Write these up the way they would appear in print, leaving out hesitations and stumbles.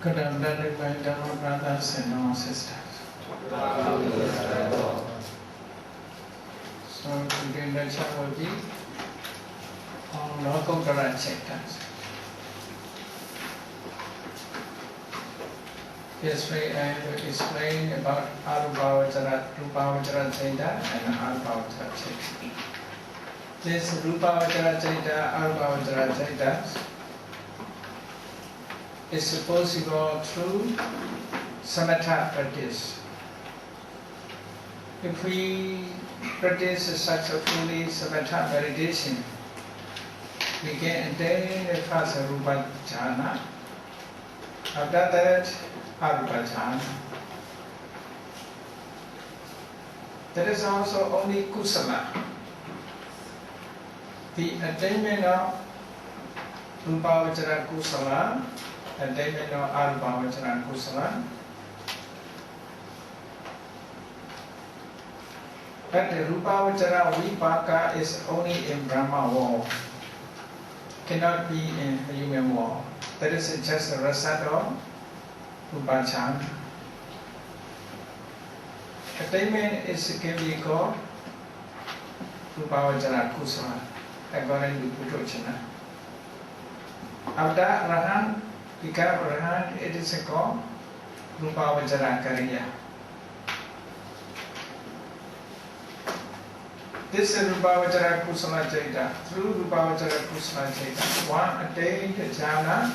Good afternoon, my Dhamma brothers and sisters. So today lecture will be on local chapters. Yesterday I will explain about Rupavachara Chaita and Arupavachara Chaita. This Rupavachara Chaita, Arupavachara Chaita is supposed to go through samatha practice. If we practice successfully samatha meditation, we can attain the first rupa jhana. After that, arupa jhana. There is also only kusala. The attainment of Rupavachara kusala, attainment of Arupavachara kusala. But the Rupavachara vipaka is only in Brahma world, cannot be in human world. That is just a result of Rupachana. Attainment can be called Rupavachara kusala, according to Buddhist. After Arahant, become Arahant, it is called Rupavachara Kariya. This is Rupavachara Kusala Chaita. Through Rupavachara Kusala Chaita, one attained jhana.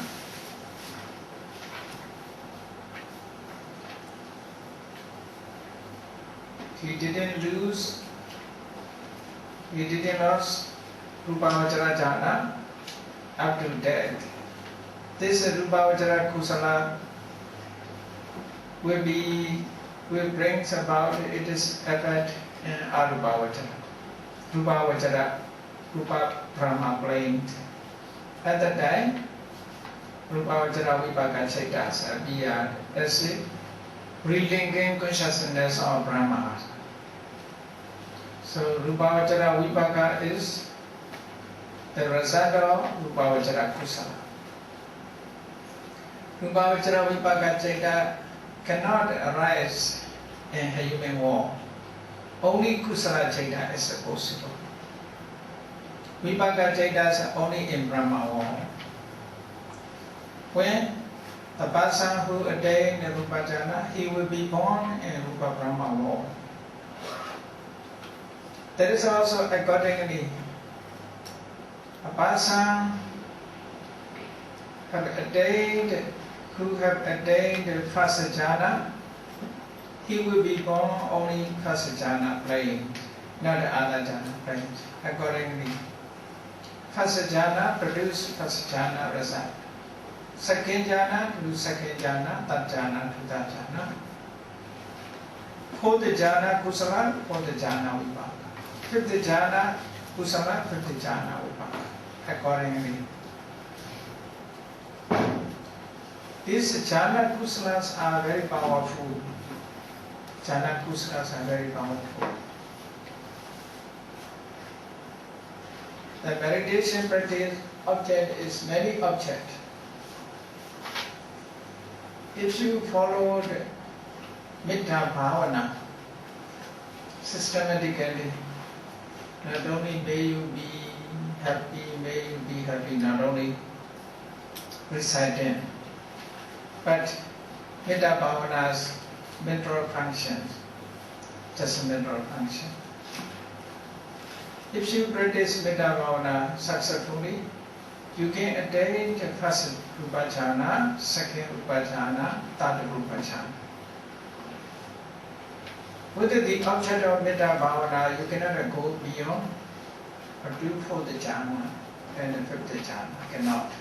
He didn't lose Rupavachara jhana up to death. This Rupavachara Kusala will brings about its effect in Arupavachara. Rupavachara, Rupa Brahma plane. At that time, Rupavachara Vipaka Chaitas appeared as if relinking consciousness of Brahma. So Rupavachara Vipaka is the result of Rupavachara Kusala. Rupavachara Vipaka Chaita cannot arise in a human world. Only Kusala Chaita is possible. Vipaka Chaita is only in Brahma world. When the person who attains the Rupa jhana, he will be born in Rupa Brahma world. That is also accordingly. A person who have attained the first jhana, he will be born only first jhana plane, not the other jhana planes. Accordingly, first jhana produce first jhana result. Second jhana produce second jhana, third jhana to third jhana. Fourth jhana kusala, fourth jhana vipaka. Fifth jhana kusala, fifth jhana vipaka. Accordingly, these jhana kusalas are very powerful. Jhana kusalas are very powerful. The meditation practice object is many objects. If you follow the Metta Bhavana systematically, not only may you be happy, not only reciting, but Metta Bhavana's mental functions, just a mental function. If you practice Metta Bhavana successfully, you can attain the first Rupa jhana, second Rupa jhana, third Rupa jhana. With the object of Metta Bhavana, you cannot go beyond or do fourth jhana and the fifth jhana, cannot.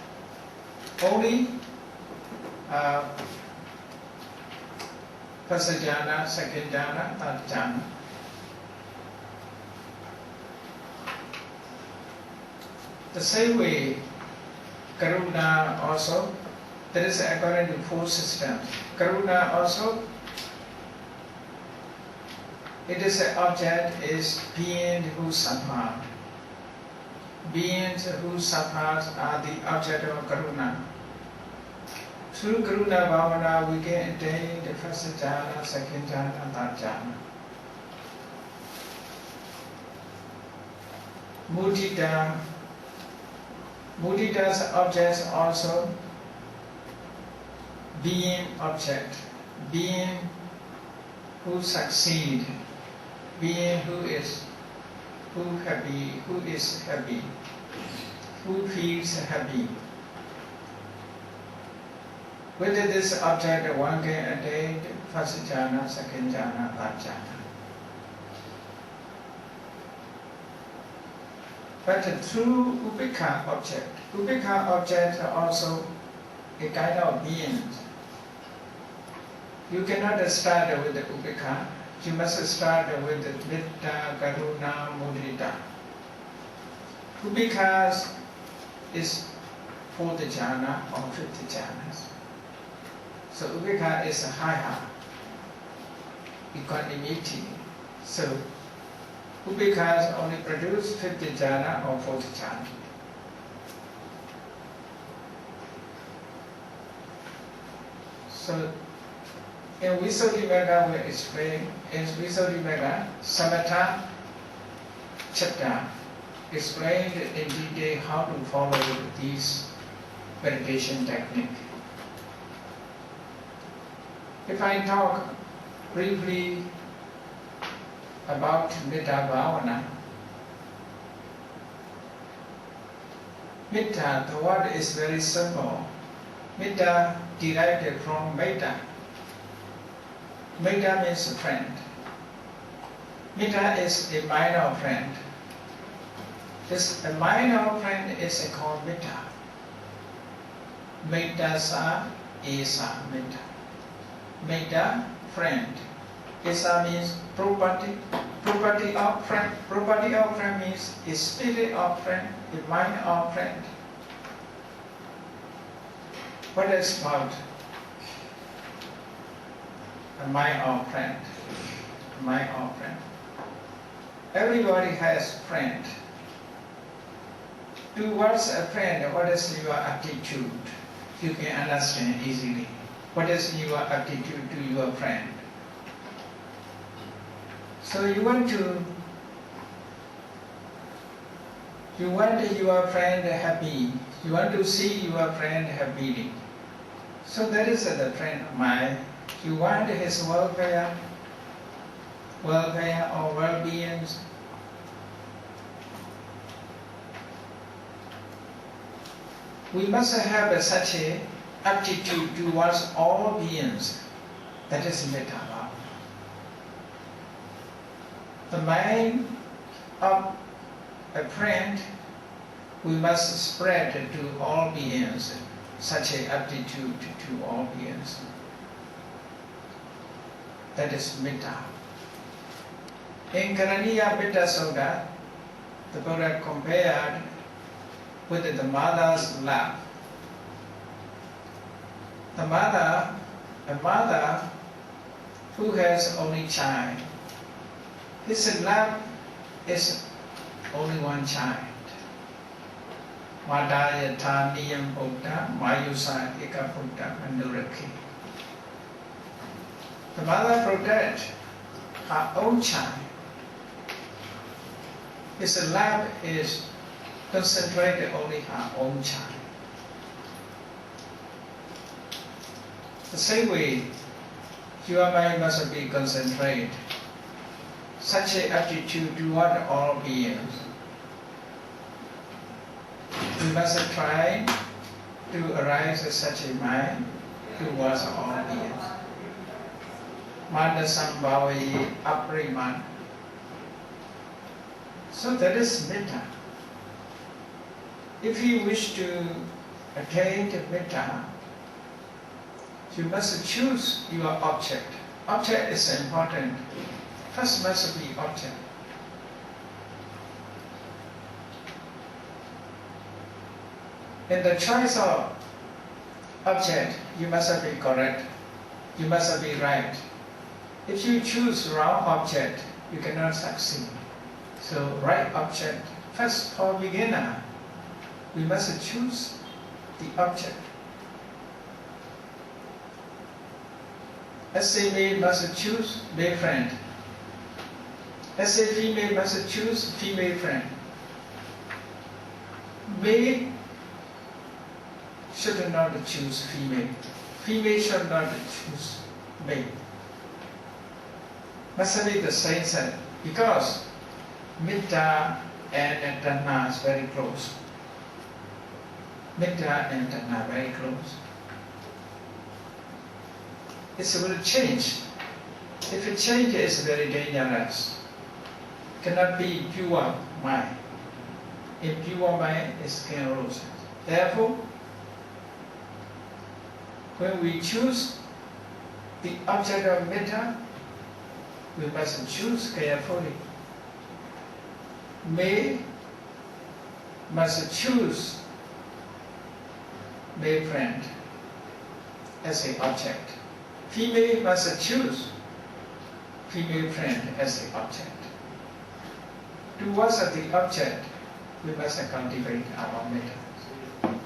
Only first jhana, second jhana, third jhana. The same way, Karuna also, there is according to four systems. Karuna also, it is an object is being who suffer. Beings who suffer are the object of Karuna. Through Karuna Bhavana, we can attain the first jhana, second jhana, third jhana. Mudita. Mudita's objects also being object, being who succeed, being who is happy, who feels happy. With this object, one can attain first jhana, second jhana, third jhana. But through upekha object are also a kind of being. You cannot start with the upekha. You must start with the metta, karuna, mudita. Upekha is fourth jhana or fifth jhana. So upekha is a higher equanimity. So upekha only produce fifth jhana or fourth jhana. So in Visuddhimagga we explain, in Visuddhimagga Samatha chapter explained in detail how to follow these meditation technique. If I talk briefly about Metta Bhavana, Metta, the word is very simple. Metta derived from Metta. Metta means friend. Metta is a minor friend. A minor friend is called Metta. Metta sa esa Metta. Metta, friend. Esa means property. Property of friend. Property of friend means a spirit of friend, a mind of friend. What is called a mind of friend? A mind of friend. Everybody has friend. Towards a friend, what is your attitude? You can understand easily. What is your attitude to your friend? So you want your friend happy. You want to see your friend happily. So that is the friend of mine. You want his welfare or well-being. We must have such a attitude towards all beings. That is metta bhava. The mind of a friend, we must spread to all beings such an attitude to all beings. That is metta. In Karaniya Metta Sutta, the Buddha compared with the mother's love. A mother who has only child, his love is only one child. Madaya Taniyam Buddha, Mayusa Eka Buddha Manduraki. The mother protects her own child. His love is concentrated only her own child. The same way, your mind must be concentrated. Such an attitude toward all beings. We must try to arise such a mind towards all beings. Mandasam bhavayi apriman. So that is metta. If you wish to attain the metta, you must choose your object. Object is important. First must be object. In the choice of object, you must be correct. You must be right. If you choose wrong object, you cannot succeed. So right object. First, for beginner, we must choose the object. As a male must choose male friend. As a female must choose female friend. Male should not choose female. Female should not choose male. Must be the same set because Metta and Dhamma is very close. Metta and Dhamma very close. It will change. If it changes, it's very dangerous. Cannot be pure mind. Impure mind is sclerosis. Therefore, when we choose the object of metta, we must choose carefully. Male must choose male friend as an object. Female must choose female friend as the object. Towards the object, we must cultivate our metta.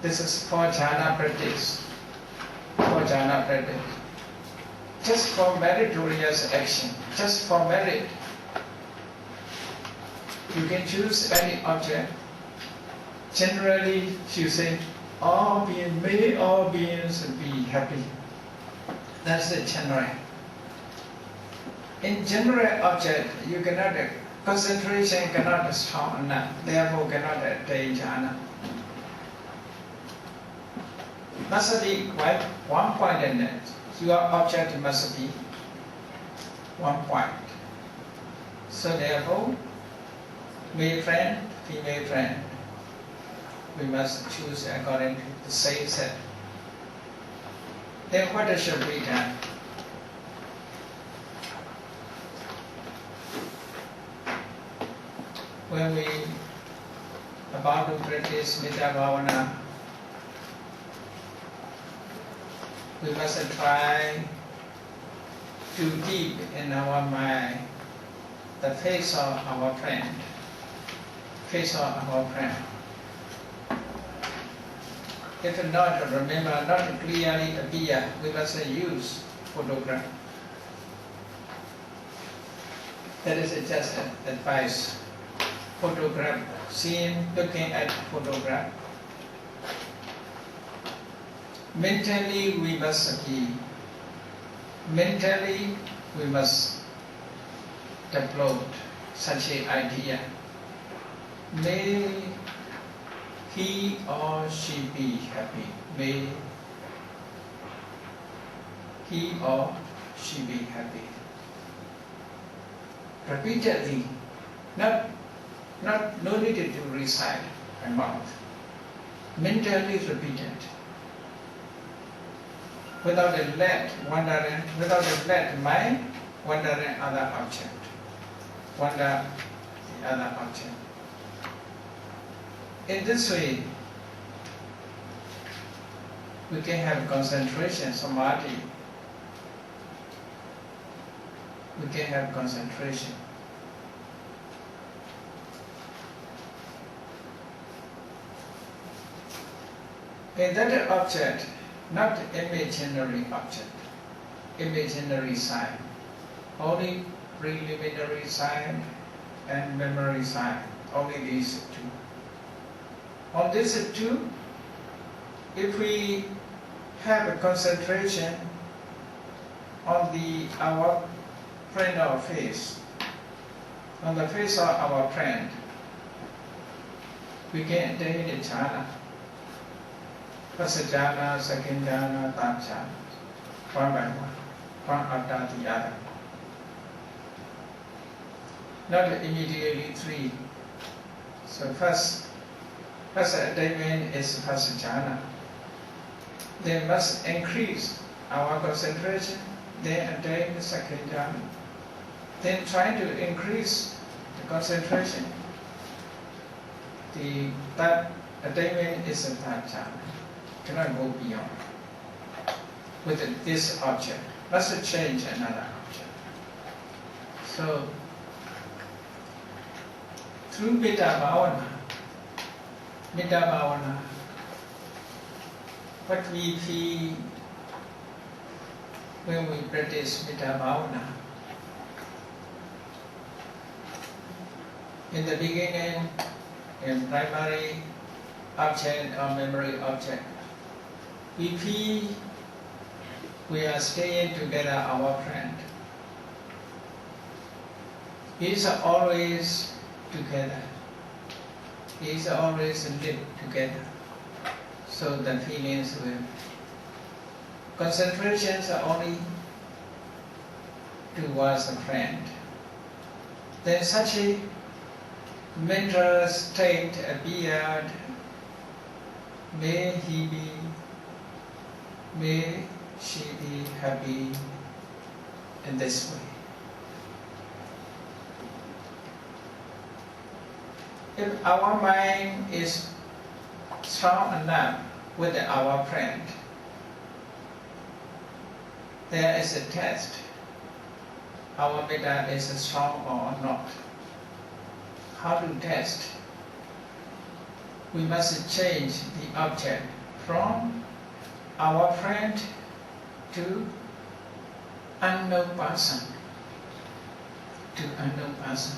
This is for jhana practice. For jhana practice. Just for meritorious action, just for merit. You can choose any object. Generally, you say, may all beings be happy. That's the general. In general object, you cannot, concentration cannot be strong enough, therefore cannot attain jhana. Must be quite one point in it. Your object must be one point. So therefore, male friend, female friend, we must choose according to the same set. Then what should be done? When we about to practice Metta Bhavana, we must try to keep in our mind the face of our friend. Face of our friend. If not remember, not clearly appear, we must use photograph. That is just advice. Photograph, seeing, looking at photograph. Mentally we must develop such an idea. May he or she be happy. May he or she be happy. Repeatedly, no need to recite by mouth. Mentally repeated. Without a let wandering, without a let mind wandering other object. Wander the other object. In this way, we can have concentration, samadhi. We can have concentration. In that object, not imaginary object, imaginary sign, only preliminary sign and memory sign, only these two. On these two, if we have a concentration on our friend or face, on the face of our friend, we can attain the jhana. First jhana, second jhana, third jhana, one by one after the other. Not immediately three. So first attainment is first jhana. Then must increase our concentration, then attain the second jhana. Then try to increase the concentration. The third attainment is the third jhana. Cannot go beyond. With this object, must change another object. So, through Metta Bhavana, what we feel when we practice Metta Bhavana. In the beginning, in primary object or memory object, we feel we are staying together, our friend. He is always together. He is always live together. So the feelings will. Concentrations are only towards a friend. Then such a mental state appeared. May he be, may she be happy in this way. If our mind is strong enough with our friend, there is a test. Our metta is strong or not. How to test? We must change the object from our friend to unknown person. To unknown person.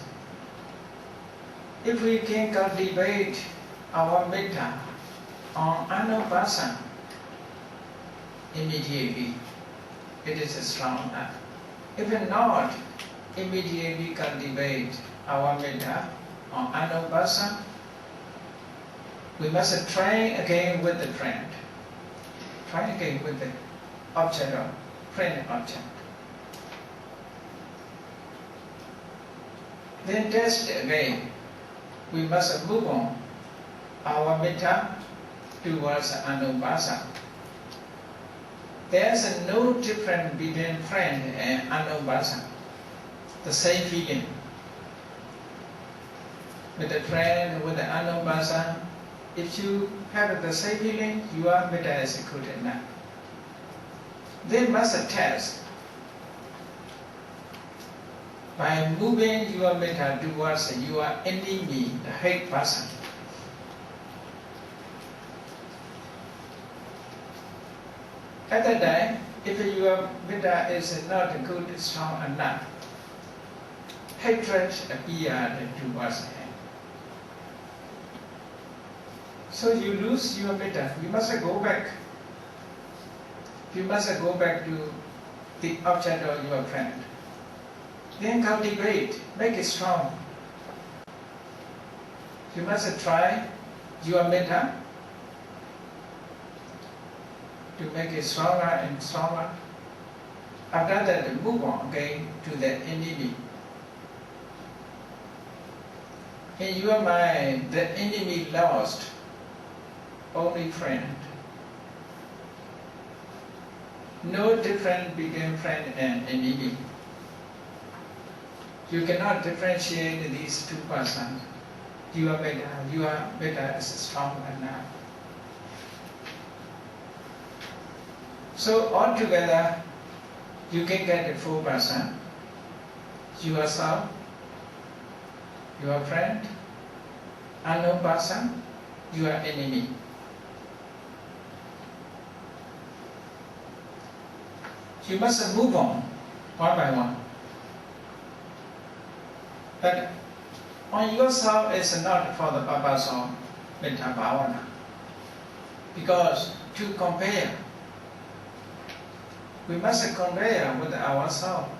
If we can cultivate our metta on unknown person, immediately it is strong enough. If not, immediately cultivate our metta on unknown person, we must try again with the friend. Try again with the object of friend object. Then test again. We must move on our metta towards unknown person. There is no difference between friend and unknown person. The same feeling. With the friend, with the unknown person, if you have the same feeling, your metta is good enough. They must test by moving your metta towards your enemy, the hate person. At that time, if your metta is not good, strong enough, hatred appeared towards him. So you lose your metta. You must go back. You must go back to the object of your friend. Then cultivate, make it strong. You must try your metta to make it stronger and stronger. After that, move on again to the enemy. In your mind, the enemy lost, only friend. No difference between friend and enemy. You cannot differentiate these two persons. Your metta is strong enough. So altogether, you can get a full person. Yourself, your friend, unknown person, your enemy. You must move on, one by one. But on yourself is not for the purpose of Metta Bhavana. Because to compare, we must compare with ourselves.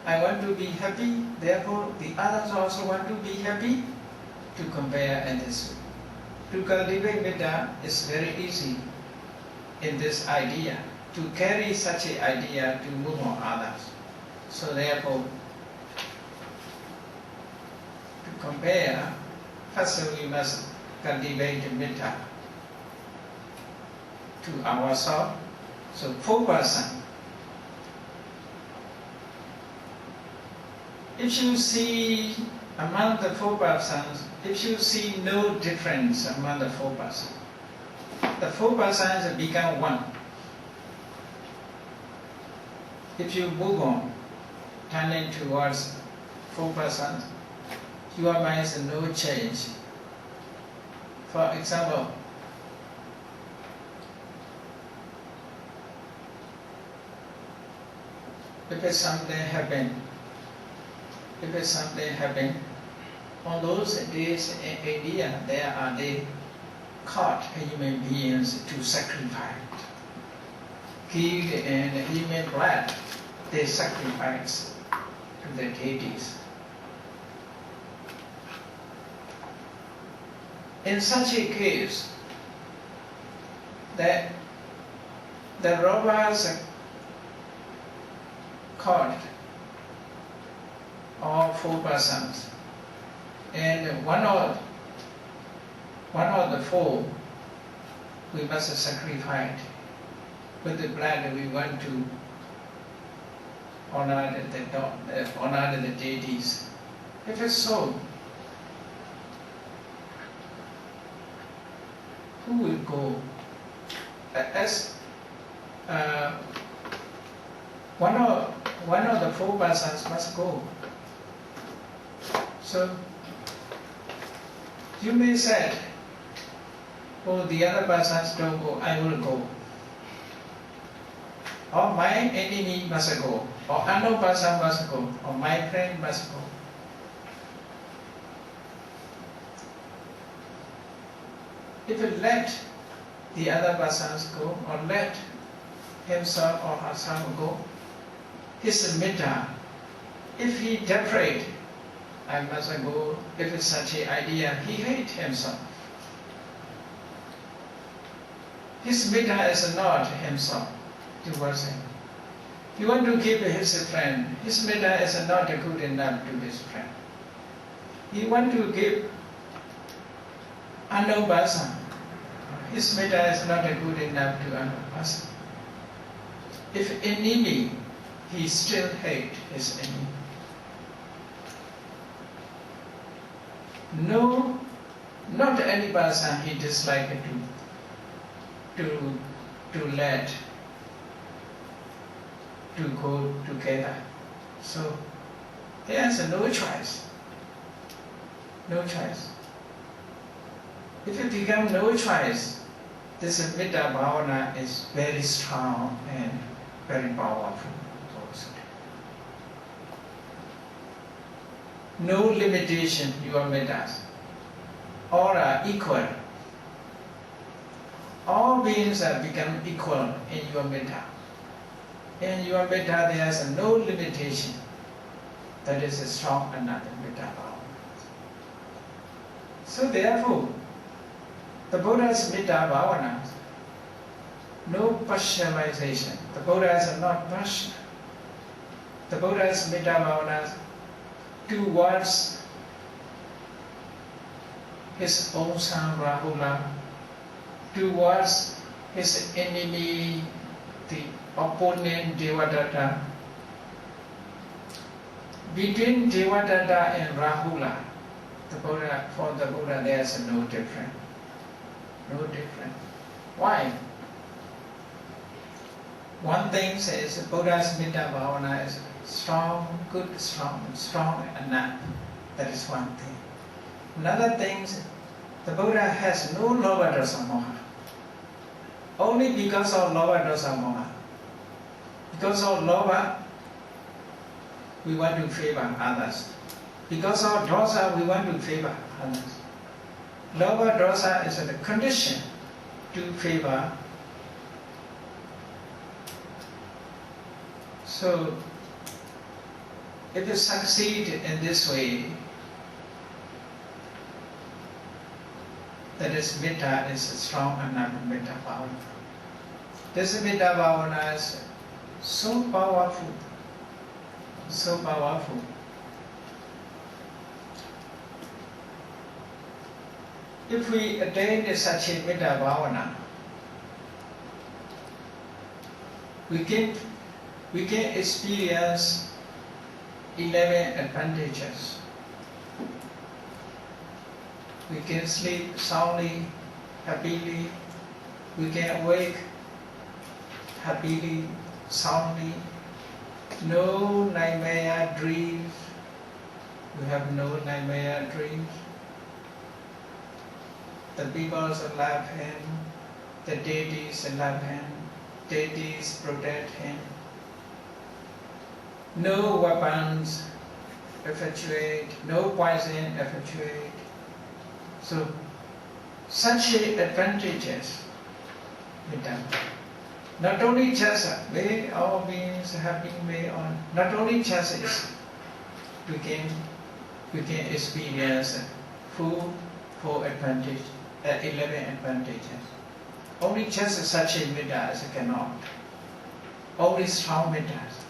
I want to be happy, therefore the others also want to be happy, to compare in this way. To cultivate Metta is very easy in this idea, to carry such an idea to move on others. So therefore, to compare, first we must cultivate Metta to ourselves. So full person. If you see among the four persons, if you see no difference among the four persons, the four persons become one. If you move on, turning towards four persons, your mind is no change. For example, if it's something happen, on those days in India, they caught human beings to sacrifice. Killed and human blood, they sacrifice to the deities. In such a case, that the robbers caught all 4 persons, and one of the 4 we must sacrifice. With the blood we want to honor the deities. If it's so, who will go? As one of the 4 persons must go. So you may say, oh, the other persons don't go, I will go. Or my enemy must go, or unknown person must go, or my friend must go. If you let the other persons go, or let himself or herself go, his metta, if he desperate, I must go, if it's such an idea, he hates himself. His metta is not himself towards him. He want to keep his friend. His metta is not good enough to his friend. He want to give unknown person. His metta is not good enough to unknown person. If enemy, he still hate his enemy. No, not any person he dislike to let to go together. So he has no choice. No choice. If it becomes no choice, this Metta Bhavana is very strong and very powerful. No limitation, your mettas. All are equal. All beings have become equal in your metta. In your metta there is no limitation. That is a strong another metta bhavana. So therefore, the Buddha's metta bhavana, no partialization. The Buddhas are not partial. The Buddha's metta bhavana towards his own son Rahula, towards his enemy, the opponent Devadatta. Between Devadatta and Rahula, for the Buddha there is no difference. No difference. Why? One thing says Buddha's metta bhavana is strong, good, strong enough. That is one thing. Another thing is the Buddha has no lobha dosa moha. Only because of lobha dosa moha. Because of lobha, we want to favor others. Because of dosa, we want to favor others. Lobha dosa is a condition to favor. So, if you succeed in this way, that is metta is strong enough metta bhavana. This metta bhavana is so powerful, so powerful. If we attain such a metta bhavana, we can experience 11 advantages. We can sleep soundly, happily. We can awake happily, soundly. No nightmare dreams. We have no nightmare dreams. The people love him. The deities love him. Deities protect him. no weapons effectuate, no poison effectuate. So, such advantages with them. Not only just way our beings have been made on, not only just is we can experience full 4 advantage, 11 advantages. Only just such a midas cannot. Only strong midas.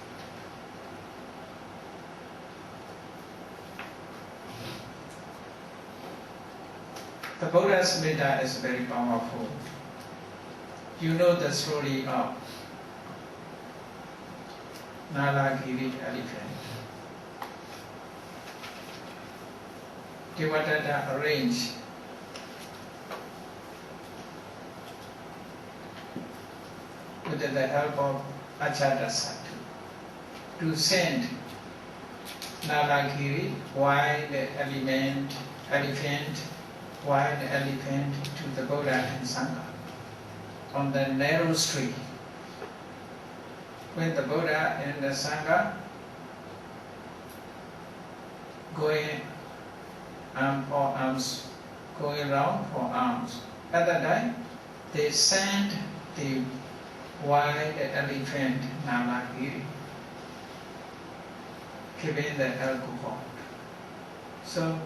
The Buddha's Metta is very powerful. You know the story of Nalagiri elephant. Theravada arranged with the help of Ajatasattu to send Nalagiri, wild elephant, to the Buddha and Sangha on the narrow street. When the Buddha and the Sangha going for alms, going around for alms. At that time, they sent the wild elephant Nalagiri, giving the alcohol. So,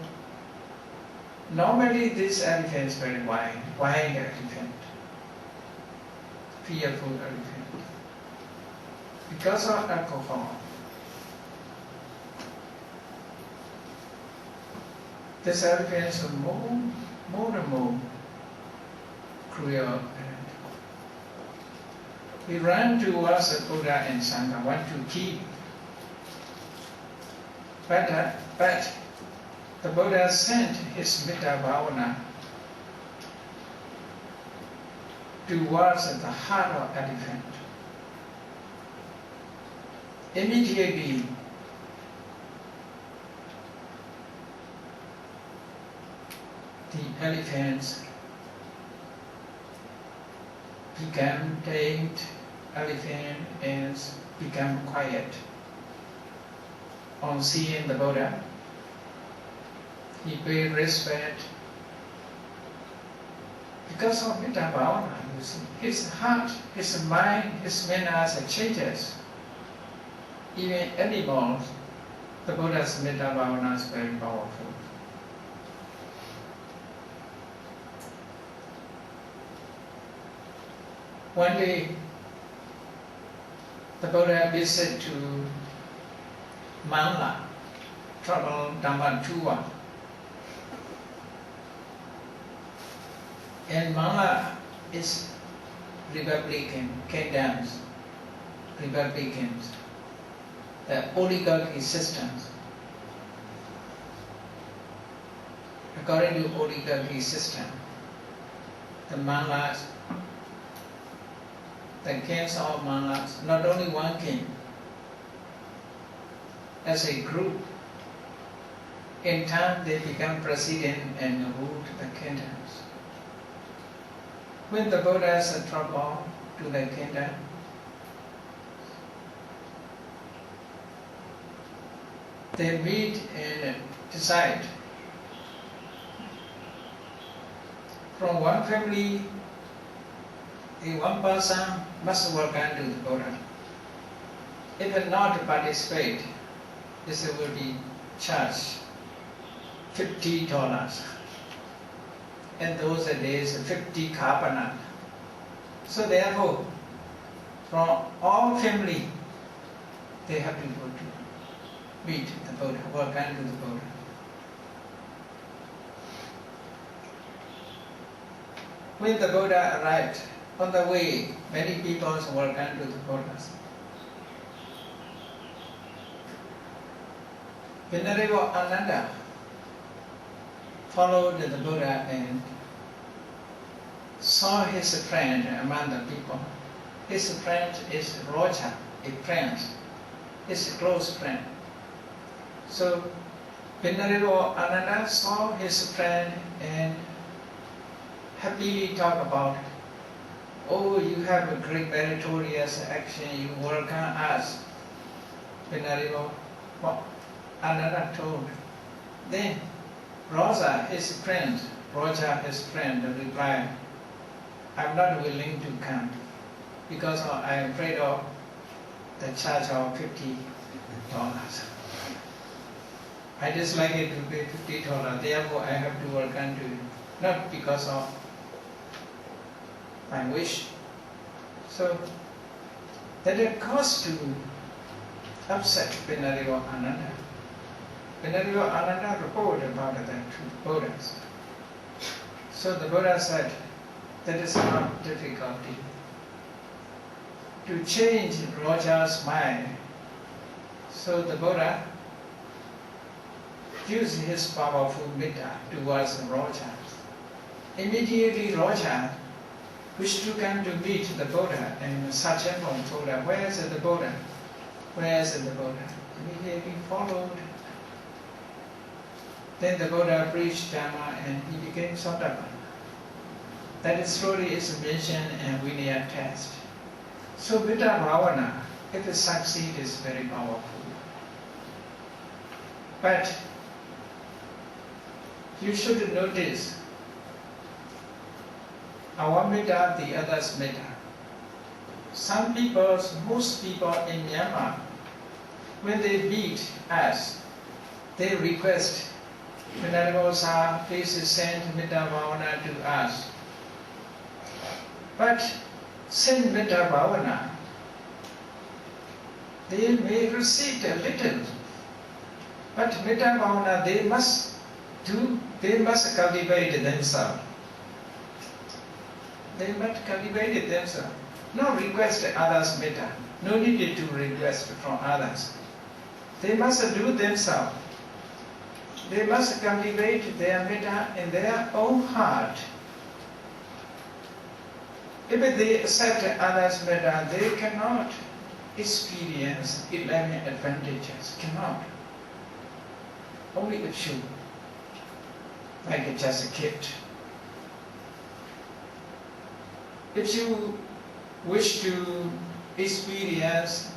normally this elephant is very wild elephant, fearful elephant. Because of alcohol, this elephant is more and more cruel. He ran towards the Buddha and Sangha, want to kill. But the Buddha sent his Metta Bhavana towards the heart of elephant. Immediately, the elephants became tamed, elephant and become quiet. On seeing the Buddha, he paid respect. Because of Metta Bhavana, you see, his heart, his mind, his manners changes. Even animals, the Buddha's Metta Bhavana is very powerful. One day, the Buddha visited to Mangla, travel Dhamma tour. And Mangla is Republicans, the oligarchy systems. According to oligarchy system, the Manglas, the kings of Manglas, not only one king, as a group, in time they become president and ruled the kingdoms. When the Buddhas travel to the kingdom, they meet and decide from one family, one person must welcome to the Buddha. If not participate, this will be charged $50. In those days, 50 kapana. So therefore, from all family, they have to go to meet the Buddha, welcome to the Buddha. When the Buddha arrived, on the way, many people welcome to the Buddha. Venerable Ananda followed the Buddha and saw his friend among the people. His friend is Roja, a friend, his close friend. So Venerable Ananda saw his friend and happily talked about, oh, you have a great meritorious action, you welcome us. Venerable Ananda told. Then Roger, his friend, replied, I'm not willing to come because I am afraid of the charge of $50. I dislike it to pay $50, therefore I have to welcome to you, not because of my wish. So that it caused to upset Venerable Ananda. Venerable Ananda reported about that to Buddha. So the Buddha said, that is not difficulty. To change Roger's mind. So the Buddha used his powerful metta towards Roger. Immediately Roger wished to come to meet the Buddha, and Sakyamuni told him, where is the Buddha? Where is the Buddha? Immediately followed. Then the Buddha preached Dhamma and he became Sotapanna. That story is mentioned in Vinaya text. So Metta Bhavana, if it succeeds, is very powerful. But you should notice our metta, the others' metta. Most people in Myanmar, when they meet us, they request, Venerable Sir, please send Metta Bhavana to us. But send Metta Bhavana, they may receive a little. But Metta Bhavana, they must cultivate themselves. They must cultivate it themselves. No request others metta. No need to request from others. They must do themselves. They must cultivate their metta in their own heart. If they accept others' metta, they cannot experience 11 advantages. Cannot. Only a few. Like just a kid. If you wish to experience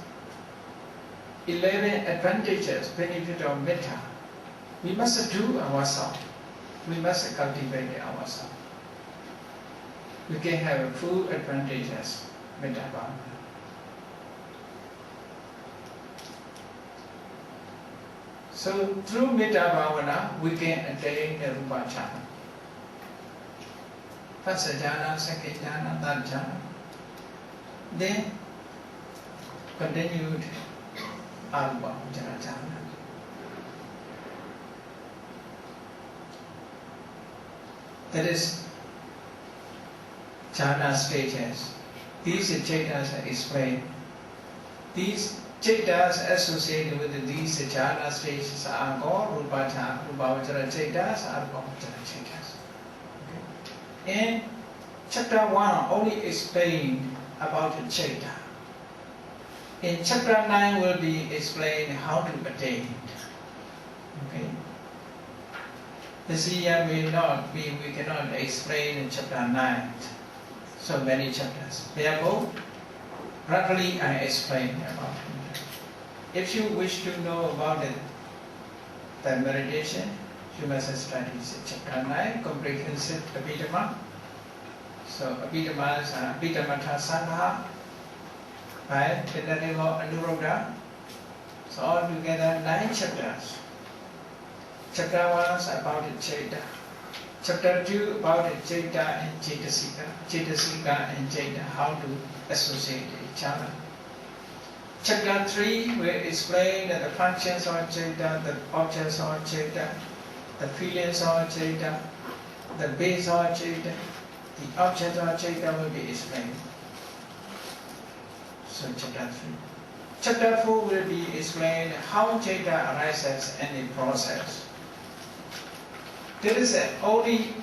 11 advantages, benefit of metta, we must do ourselves. We must cultivate ourselves. We can have full advantages, metta bhavana. So through metta bhavana, we can attain the rupa jhana. First jhana, second jhana, third jhana. Then continued arupa jhana. That is jhana stages. These jhanas are explained. These jhanas associated with these jhana stages are called rupa vajra jhanas, arupa vajra jhanas. In chapter 1 only explained about the jhana. In chapter 9 will be explained how to attain. Okay. This year we cannot explain in chapter 9 so many chapters. Therefore, roughly I explain about it. If you wish to know about it, the meditation, you must study chapter 9, comprehensive Abhidhamma. So Abhidhamma is Abhidhammata Sangha by Venerable Anuruddha. So altogether 9 chapters. Chapter 1 is about Jhana. Chapter 2 about Jhana and Cetasika and Jhana, how to associate each other. Chapter 3 will explain the functions of Jhana, the objects of Jhana, the feelings of Jhana, the base of Jhana, the object of Jhana will be explained. So chapter 3. Chapter 4 will be explained how Jhana arises in the process. There is only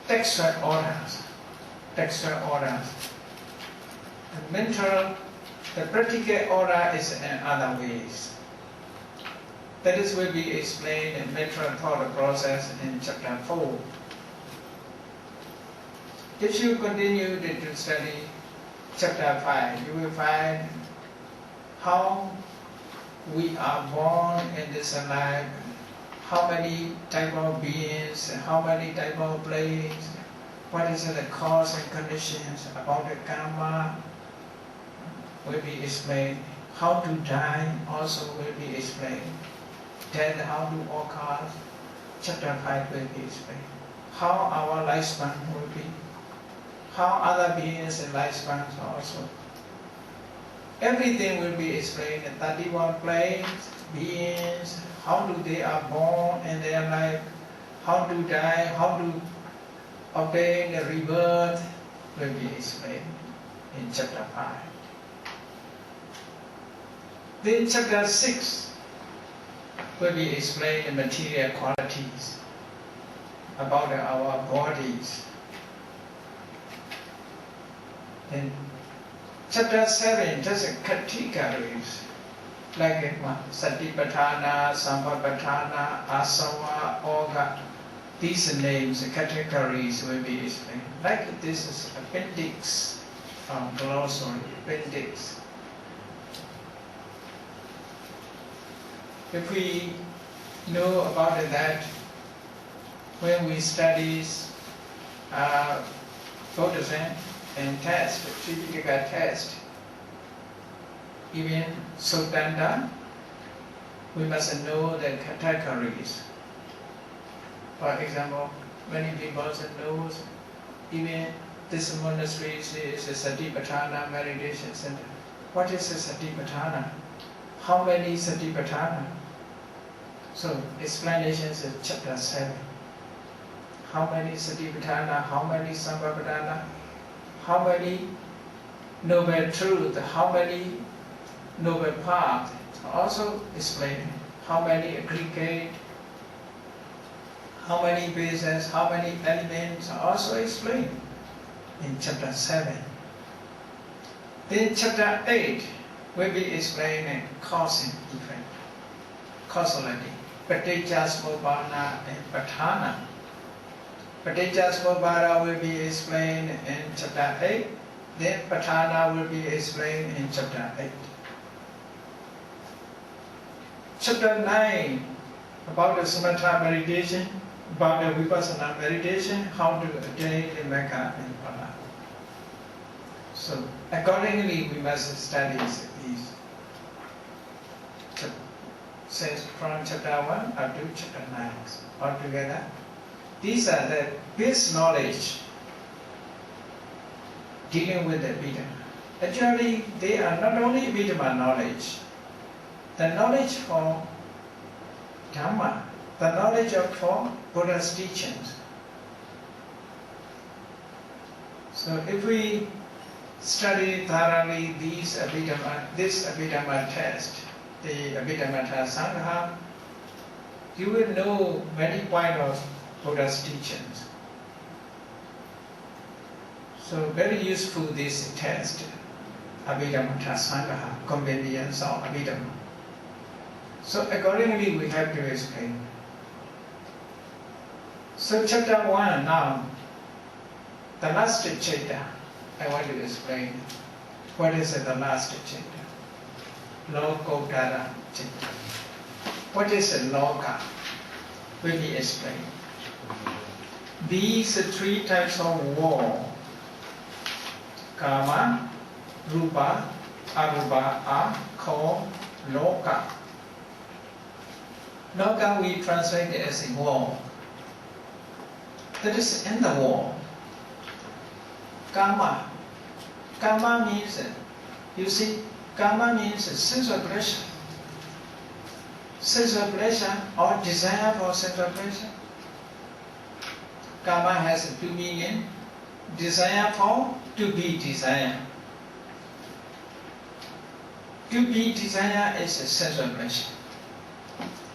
textual orders. The mental, the practical order is in other ways. That is will be explained in mental thought process in chapter 4. If you continue to study chapter 5, you will find how we are born in this life, how many type of beings, how many type of planes, what is the cause and conditions about the karma will be explained. How to die also will be explained. Then how to occur, chapter 5 will be explained. How our lifespan will be, how other beings and lifespans also. Everything will be explained. 31 planes, beings, how do they are born in their life, how to die, how to obtain the rebirth will be explained in chapter 5. Then chapter 6 will be explained the material qualities about our bodies. Then chapter 7 just categories like Satipatthana, Sambhapatthana, Asava, Oga. These names, categories will be explained. Like this is appendix from glossary, appendix. If we know about that, when we study Buddhism and test, typical test, even Sutanta, we must know the categories. For example, many people know even this monastery is a Satipatthana meditation center. What is a Satipatthana? How many Satipatthana? So explanations in chapter 7. How many Satipatthana, how many Sambhapatthana, how many noble truth, how many noble paths, also explaining how many aggregate, how many bases, how many elements, also explained in chapter 7. Then chapter 8 will be explaining cause and effect, causality, Paticca and Patthana. Paticca will be explained in chapter 8, then Patthana will be explained in chapter 8. Chapter 9 about the Samatha meditation, about the Vipassana meditation, how to attain the Magga and Phala. So accordingly we must study these. Since from chapter 1 up to chapter 9 altogether. These are the base knowledge dealing with the Abhidhamma. Actually, they are not only Abhidhamma knowledge, the knowledge for Dhamma, the knowledge for Buddha's teachings. So if we study thoroughly this Abhidhamma test, the Abhidhamma Sangha, you will know many points of Buddha's teachings. So very useful this test, Abhidhamma Sangha, convenience of Abhidhamma. So accordingly we have to explain. So chapter 1 now, the last chapter, I want to explain. What is the last chapter? Lokottara chapter. What is a loka? Will be explained. These three types of world, Kama, Rupa, Arupa, are called loka. Loka we translate it as a world. That is in the world. Kama. Kama means, you see, Kama means sense of pleasure. Sense of pleasure or desire for sense of pleasure. Kama has two meanings. Desire for, to be desire. To be desire is a sense of pleasure.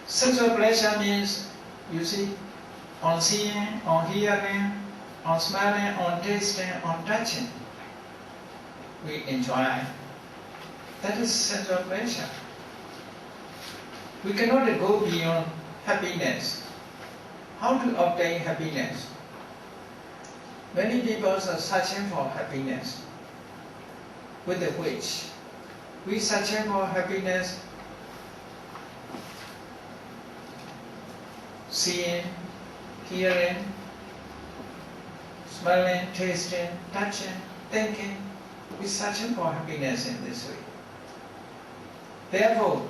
Sense of pleasure means, you see, on seeing, on hearing, on smelling, on tasting, on touching, we enjoy. That is sense of pleasure. We cannot go beyond happiness. How to obtain happiness? Many people are searching for happiness, with which we searching for happiness seeing, hearing, smelling, tasting, touching, thinking. We're searching for happiness in this way. Therefore,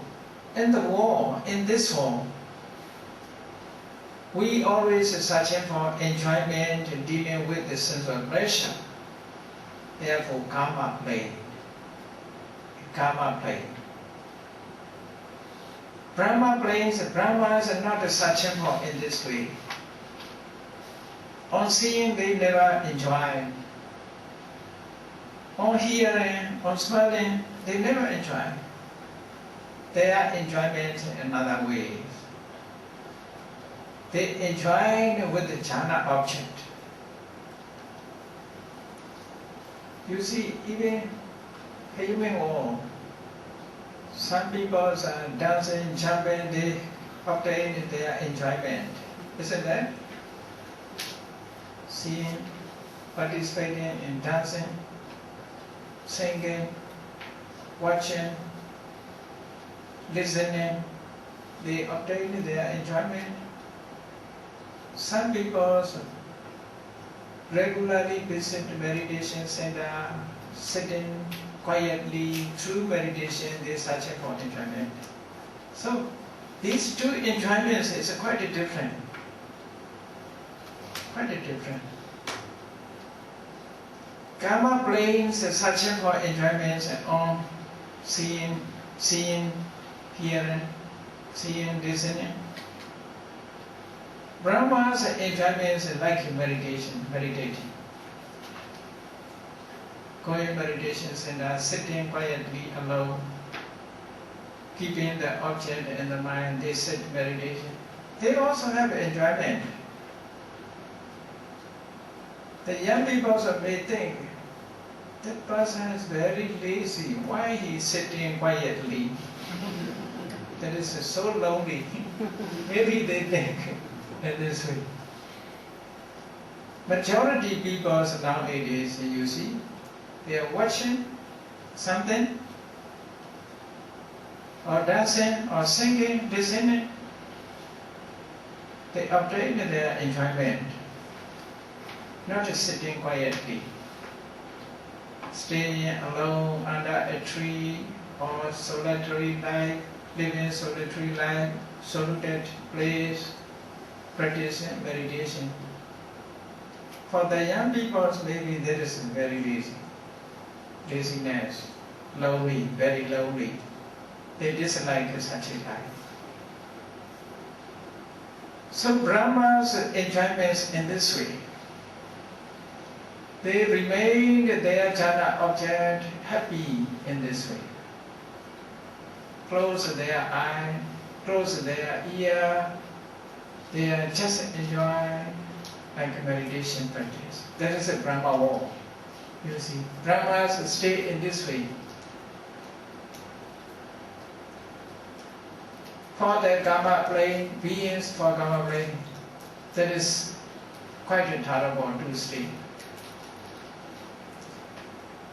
in this world, we always are searching for enjoyment and dealing with the sense of pleasure. Therefore, karma play. Karma play. Brahmas are not searching for in this way. On seeing, they never enjoy. On hearing, on smelling, they never enjoy. Their enjoyment in other ways. They enjoy with the jhana object. You see, even human world, some people are dancing, jumping, they obtain their enjoyment. Isn't that? Seeing, participating in dancing, singing, watching, listening, they obtain their enjoyment. Some people regularly visit meditation center, sitting quietly through meditation, they search for enjoyment. So these two enjoyments is quite different. Quite different. Karma planes searching for enjoyments on seeing, hearing, listening. Brahma's enjoyments like meditation, meditating. Going meditation center, sitting quietly alone, keeping the object in the mind, they sit meditation. They also have enjoyment. The young people may think, that person is very lazy, why he is sitting quietly? That is so lonely. Maybe they think in this way. Majority people nowadays, you see, they are watching something, or dancing, or singing, listening. They obtain their enjoyment, not just sitting quietly, staying alone under a tree, or solitary life, living solitary life, secluded place, practicing meditation. For the young people, maybe there is very laziness, lonely, very lonely. They dislike such a life. So Brahma's enjoyments in this way, they remain their jhana object happy in this way. Close their eye, close their ear, they are just enjoy like a meditation practice. That is a Brahma wall. You see, Brahmas stay in this way. For the Karma plane, beings for Karma plane, that is quite intolerable to stay.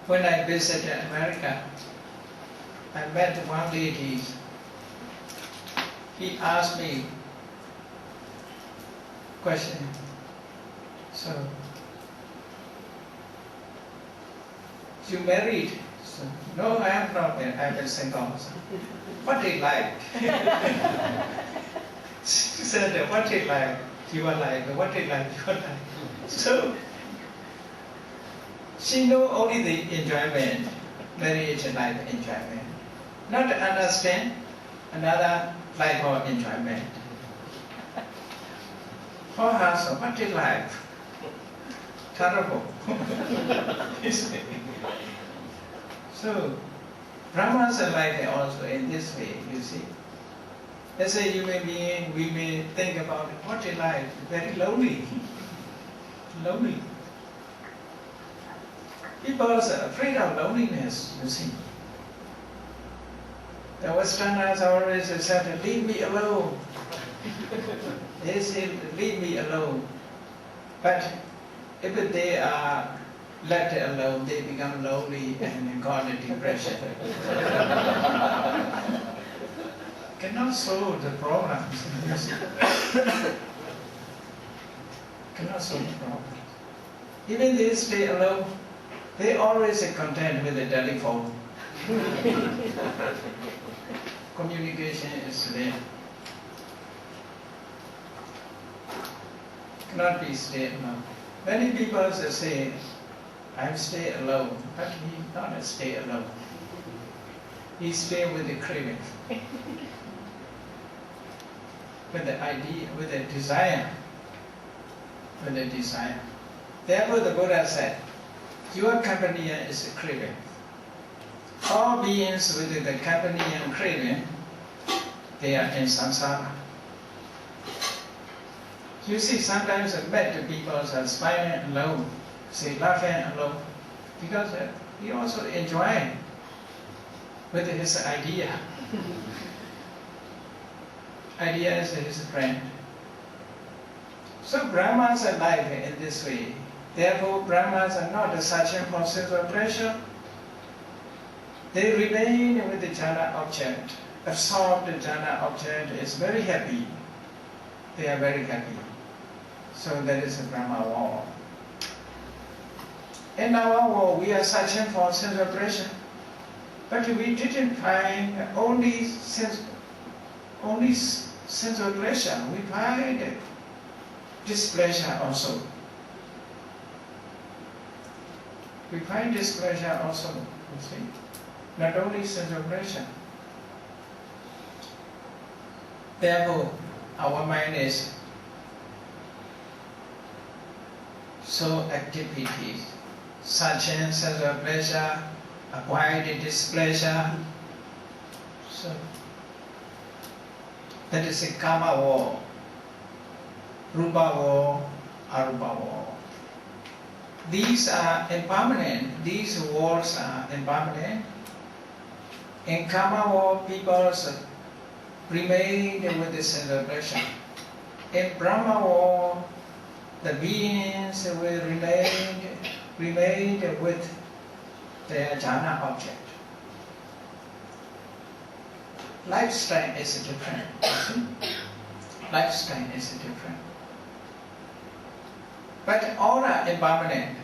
When I visited America, I met one lady. He asked me question. So, you married? So, no, I am not married. I am single. What do you like? She said, what do you like? Your life. What do you like? Your life. So, she know only the enjoyment, marriage life enjoyment. Not to understand another life of enjoyment. For her, so what is life? Terrible. So, Brahmas are like also in this way, you see. As a human being, we may think about what is life? Very lonely. Lonely. People are afraid of loneliness, you see. The Westerners always said, leave me alone. They say, leave me alone. But if they are let alone, they become lonely and got a depression. cannot solve the problems. Cannot solve the problem. Even they stay alone, they always are content with the telephone. Communication is there. Cannot be stay alone. Many people say, I'm stay alone, but he not stay alone. He stay with the craving, with the idea, with the desire, with the desire. Therefore the Buddha said, your company is a craving. All beings with the company and craving, they are in samsara. You see, sometimes I met the people are smiling alone, say laughing alone, because he also enjoying with his idea. Idea is his friend. So Brahmas are live in this way. Therefore, Brahmas are not searching for sense of pleasure. They remain with the jhana object. Absorbed jhana object is very happy. They are very happy. So that is a Brahma world. In our world, we are searching for sense of pleasure. But we didn't find only sense of pleasure. We find displeasure also. We find displeasure also, you see. Not only sense of pleasure. Therefore, our mind is so activity, searching sense of pleasure, avoid displeasure. So that is a karma war, rupa war, arupa war. These are impermanent. These wars are impermanent. In karma war, people remain with the sense of pleasure. In Brahma war, the beings will remain with their jhana object. Lifestyle is different. Lifestyle is different. But all are impermanent.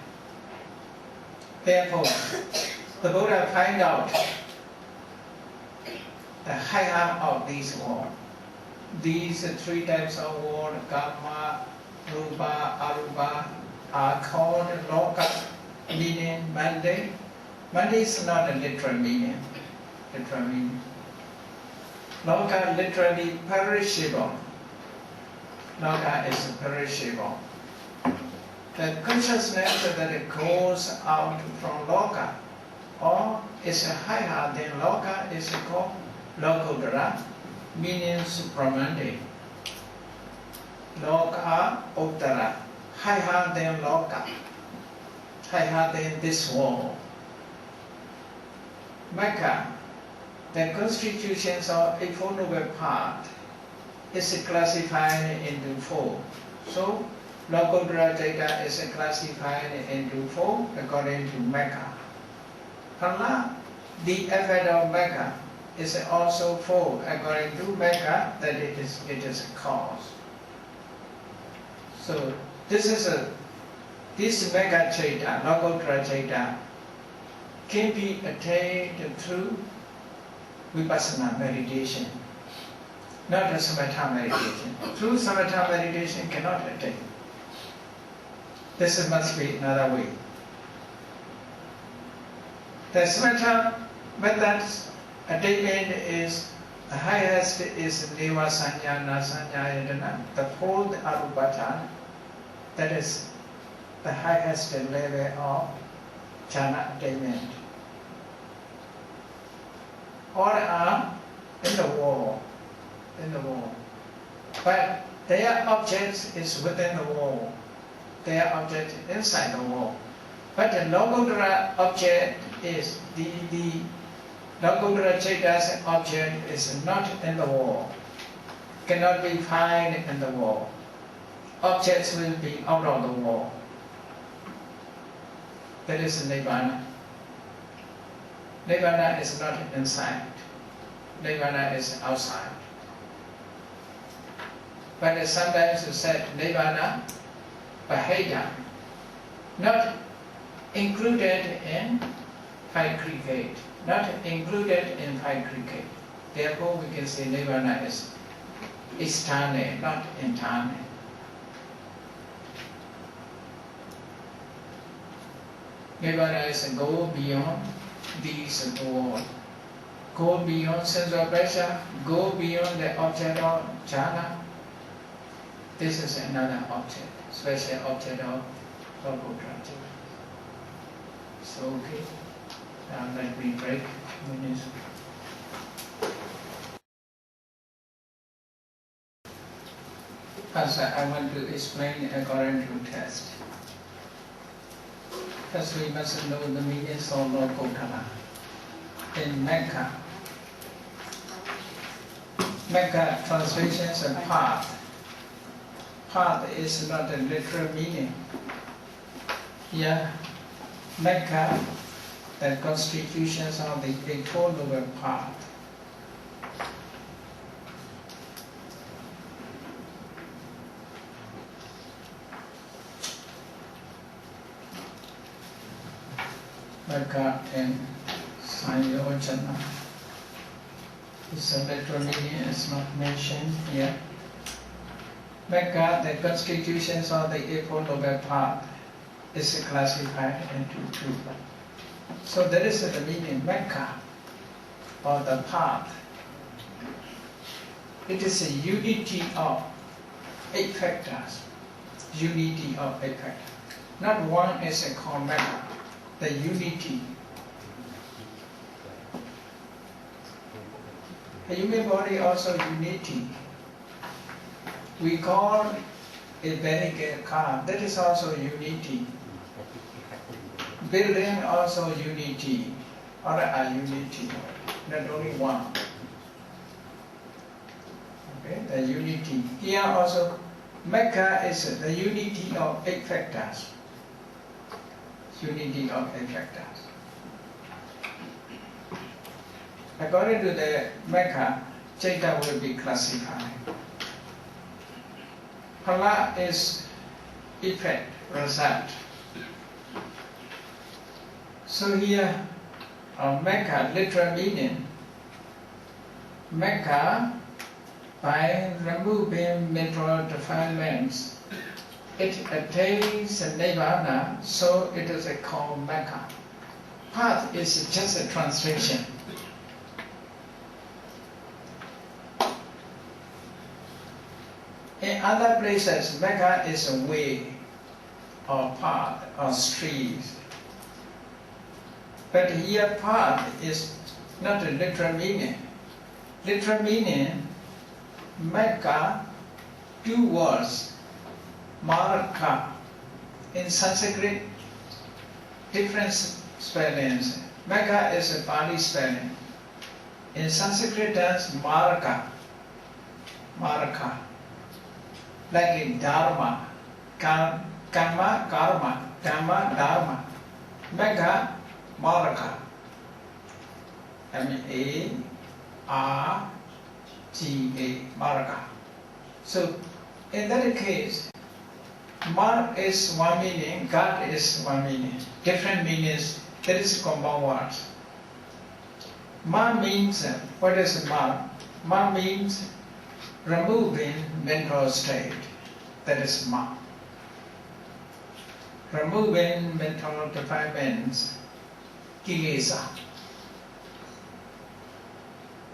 Therefore, the Buddha find out the higher of these worlds. These three types of world, karma, rupa, arupa, are called loka, meaning mundane. Mundane is not a literal meaning. Loka literally perishable. Loka is perishable. The consciousness that it goes out from loka, or is higher than loka, is called lokodara, meaning supramundane. Loka uttara, higher than loka, higher than this world. Mecca, the constitutions of Eightfold Noble Path is classified into four. So, Lokodara Chaita is classified into four according to Mecca. Phala, the effect of Mecca, is also four according to Mecca, that it is a cause. So this Mecca Chaita, Lokodara Chaita, can be attained through Vipassana meditation, not a Samatha meditation. Through Samatha meditation cannot attain. This must be another way. The Samatha method's attainment is, the highest is Neva Sanya Nasanya Yadana, the fourth Arupachana. That is the highest level of jhana attainment. All are in the world, but their object is within the world. Their object is inside the world. But the Lokodara object is the Lokodara Chaita's object is not in the world. Cannot be found in the world. Objects will be out of the world. That is Nibbana. Nibbana is not inside. Nibbana is outside. but sometimes you said Nibbana Bahaya, not included in five cricket, not included in five cricket. Therefore, we can say Nibbana is external, not internal. Nibbana is a go beyond these worlds. Go beyond sense of pleasure, go beyond the object of jhana. This is another object, special object of Buddha. So, okay, now let me break minutes. First, I want to explain according to text. First, we must know the meaning of Lord Gautama. In Mecca translations and path. Path is not a literal meaning. Here, Mecca, the constitutions of the Eightfold Noble Path. Mecca and Sayojana. It's a literal meaning, it's not mentioned here. Mecca, the constitutions of the Eightfold Noble Path, is classified into two. So that is the meaning, Mecca, or the path. It is a unity of 8 factors. Unity of 8 factors. Not one is called Mecca, the unity. The human body also unity. We call a very car, that is also unity. Building also unity, or a unity, not only one. Okay, the unity. Here also, Mecca is the unity of 8 factors. Unity of 8 factors. According to the Mecca, Chaita will be classified. Phala is effect, result. So here, Mecca, literal meaning. Mecca, by removing mental defilements, it attains Nibbana, so it is called Mecca. Path is just a translation. In other places, Mecca is a way, or path, or street. But here, path is not a literal meaning. Literal meaning, Mecca, 2 words, Marka. In Sanskrit, different spellings. Mecca is a Pali spelling. In Sanskrit, that's Marka. Marka. Like in Dharma, Karma, Karma, Dhamma, Dharma. Mecca, Marka. M-A-R-G-A, Marka. So, in that case, Mar is one meaning, God is one meaning. Different meanings, that is compound words. Ma means, what is Ma? Ma means removing mental state. That is Ma. Removing mental defilements, kilesa.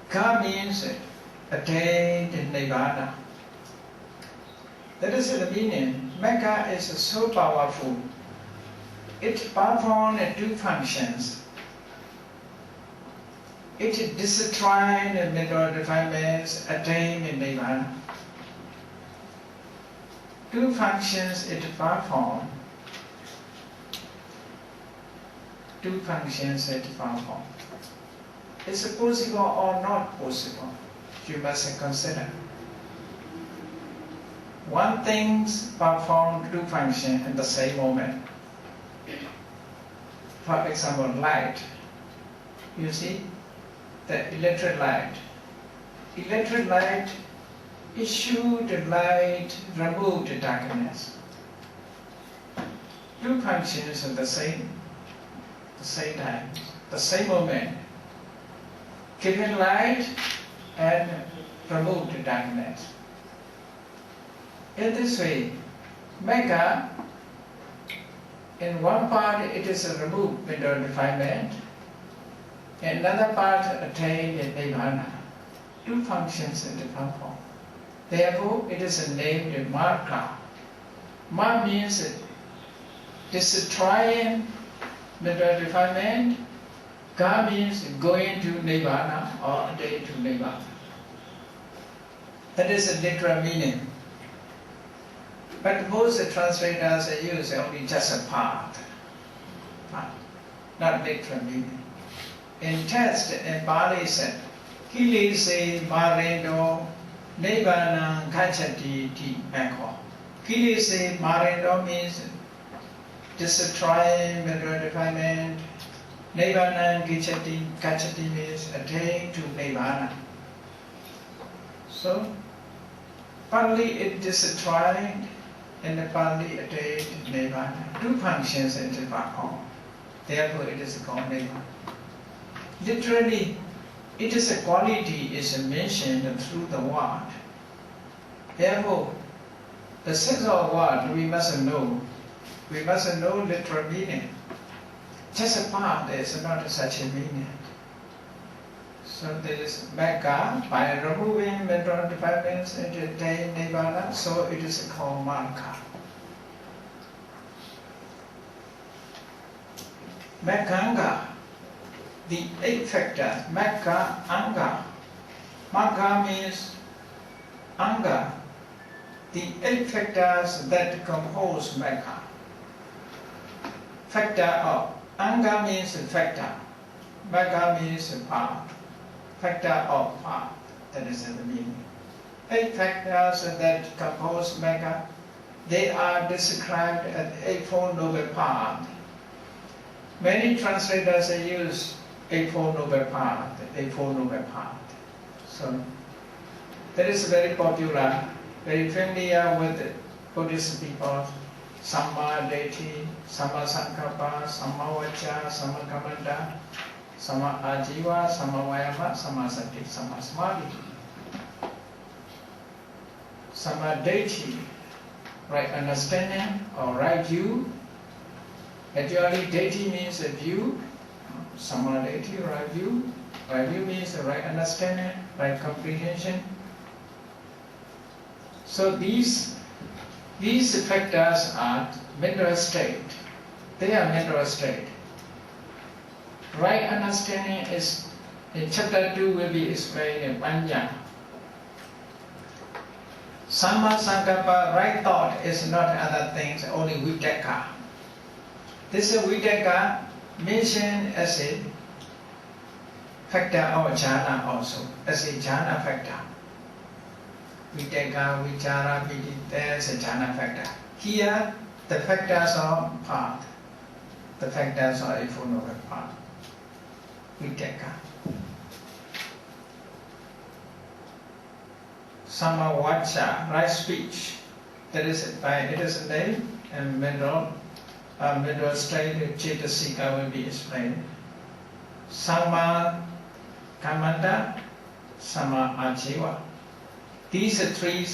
Ka means attained Nibbana. That is the meaning. Mecca is so powerful. It performs 2 functions. It destroys mental defilements, attains Nibbana. 2 functions it performs. 2 functions it performs. Is it possible or not possible? You must consider. One thing performs 2 functions in the same moment. For example, light. You see, the electric light. Electric light issue the light, remove the darkness. Two functions at the same time, the same moment. Giving light and remove the darkness. In this way, Mecca, in one part it is a remove mental defilement, in another part attain in Nibbana. Two functions in different form. Therefore, it is named Marga. Ma means destroying mental defilement. Ga means going to Nibbana or attain to Nibbana. That is a literal meaning. But most translators use only just a part, not literal meaning. In text, in Pali said, Kilese Marindo Nibbana Gacchati Ti Ekho. Kilese Marindo means destroying mental defilement. Nibbana Gacchati means attain to Nibbana. So, Pali it destroying and the Pali attain Nibbana. Two functions in different form. Therefore, it is called Nibbana. Literally, it is a quality is mentioned through the word. Therefore, the sense of word we must know. We must know literal meaning. Just a part is not such a meaning. So there is Mecca, by removing mental defilements and attain Nibbana, so it is called Marga. Meccanga, the eight factors, Mecca, Anga. Marga means Anga, the eight factors that compose Mecca. Factor of Anga means factor, Mecca means part, factor of part, that is the meaning. Eight factors that compose Mecca, they are described as Eightfold Noble Path. Many translators use Eightfold Noble Path, Eightfold Noble Path. So that is very popular, very familiar with Buddhist people. Samma Detti, Samma Sankappa, Samma Vacha, Samma Kamanta, Samma Ajiva, Samma Vayama, Samma Sati, Samma Samadhi. Samma Detti, right understanding or right view. Actually, Detti means a view. Samma Detti, right view. Right view means the right understanding, right comprehension. So these factors are mental state. They are mental state. Right understanding is, in chapter 2 will be explained in Panya. Samma Sankappa, right thought, is not other things, only Vitaka. This Vitaka mentioned as a factor of jhana also, as a jhana factor. Vitaka, Vichara, Vidi, there is a jhana factor. Here, the factors are path. The factors are Eightfold Noble Path. Vitaka. Samma Vacha, right speech. That is by it is a name and mental state, Cetasika will be explained. Samma Kamanta, Samma Ajiva. These three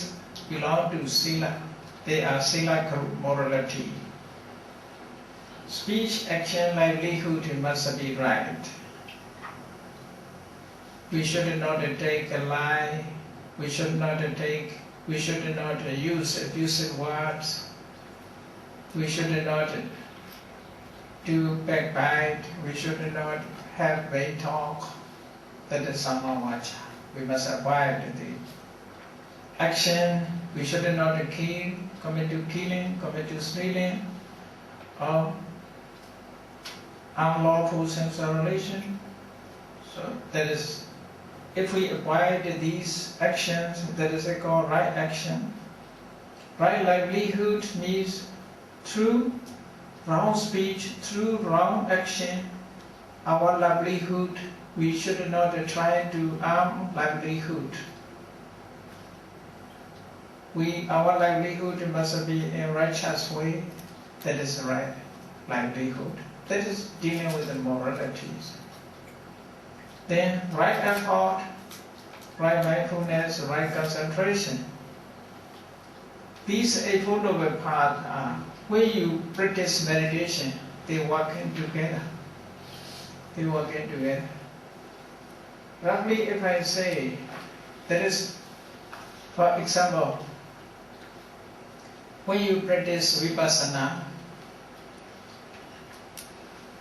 belong to Sila. They are Sila morality. Speech, action, livelihood must be right. We should not take a lie. We should not use abusive words. We should not do backbite. We should not have vain talk. That is Samma Vacha. We must avoid the action. We should not kill, commit to killing, commit to stealing, or unlawful sexual relation. So that is, if we avoid these actions, that is called right action. Right livelihood means through wrong speech, through wrong action, our livelihood, we should not try to harm livelihood. Our livelihood must be in a righteous way. That is the right livelihood. That is dealing with the moralities. Then right effort, right mindfulness, right concentration. These Eightfold Noble Paths are when you practice meditation, they work in together. They work in together. Roughly, if I say, that is, for example, when you practice vipassana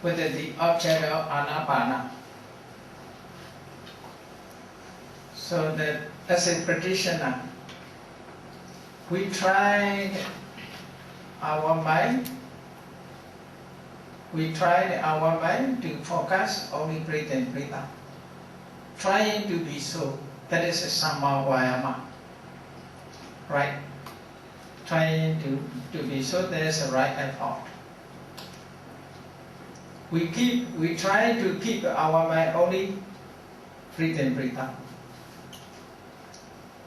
with the object of anapana, so that as a practitioner, we tried our mind to focus only breathe in, breathe out. Trying to be so, that is a samma vayama. Right? Trying to be so, there is a right effort. We try to keep our mind only breathe in, breathe out.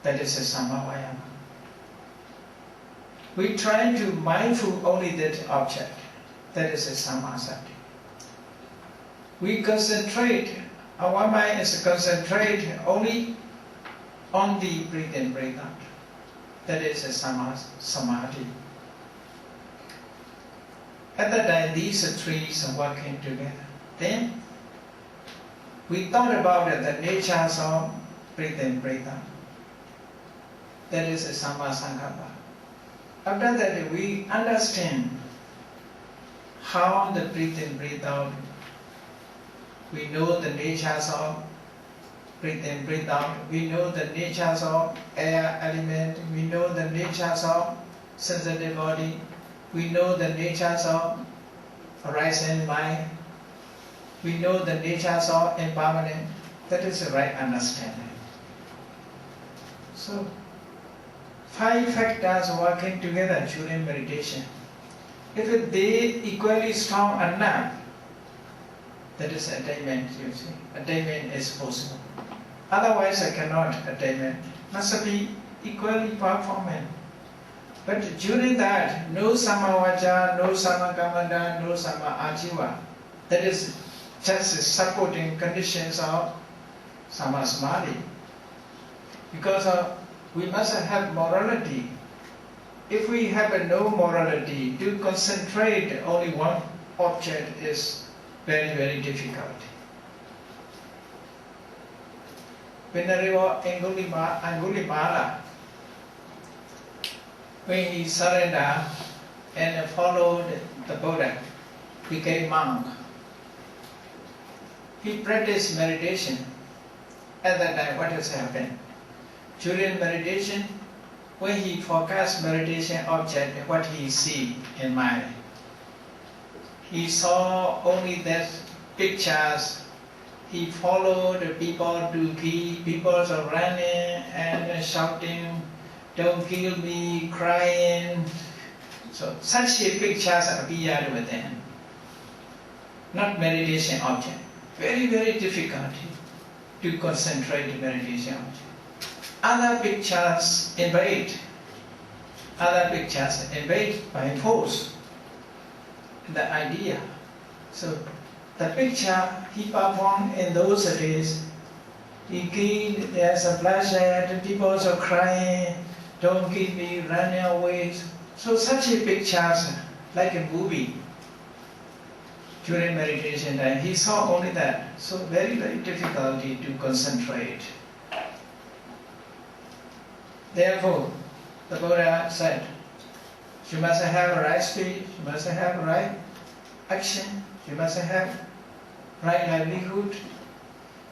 That is a samma vayama. We try to mindful only that object. That is a samasati. We concentrate, our mind is concentrated only on the breathe in, breathe out. That is a samadhi. At that time, these three are working together. Then, we thought about the natures of breathe in, breathe out. That is a sammasankappa. After that, we understand how the breathe in, breathe out. We know the natures of breathe in, breathe out. We know the natures of air element. We know the natures of sensitive body. We know the natures of arising mind. We know the natures of impermanent. That is the right understanding. So, 5 factors working together during meditation. If they equally strong enough, that is attainment, you see. Attainment is possible. Otherwise, I cannot attainment. Must be equally performant. But during that, no samavacha, no samakamanda, no sama ajiva. That is just supporting conditions of samasmadi. Because we must have morality. If we have no morality, to concentrate only one object is very, very difficult. Venerable Angulimala, when he surrendered and followed the Buddha, became monk. He practiced meditation. At that time, what has happened? During meditation, when he focused meditation object, what he see in mind? He saw only that pictures. He followed people to kill. People are running and shouting, "Don't kill me!" crying. So such pictures appeared within. Not meditation object. Very, very difficult to concentrate meditation object. Other pictures invade. Other pictures invade by force the idea. So the picture he performed in those days, he killed, there's a bloodshed, people are crying, "Don't kill me," running away. So such a pictures like a movie. During meditation time, he saw only that. So very, very difficulty to concentrate. Therefore, the Buddha said, you must have right speech, you must have right action, you must have right livelihood.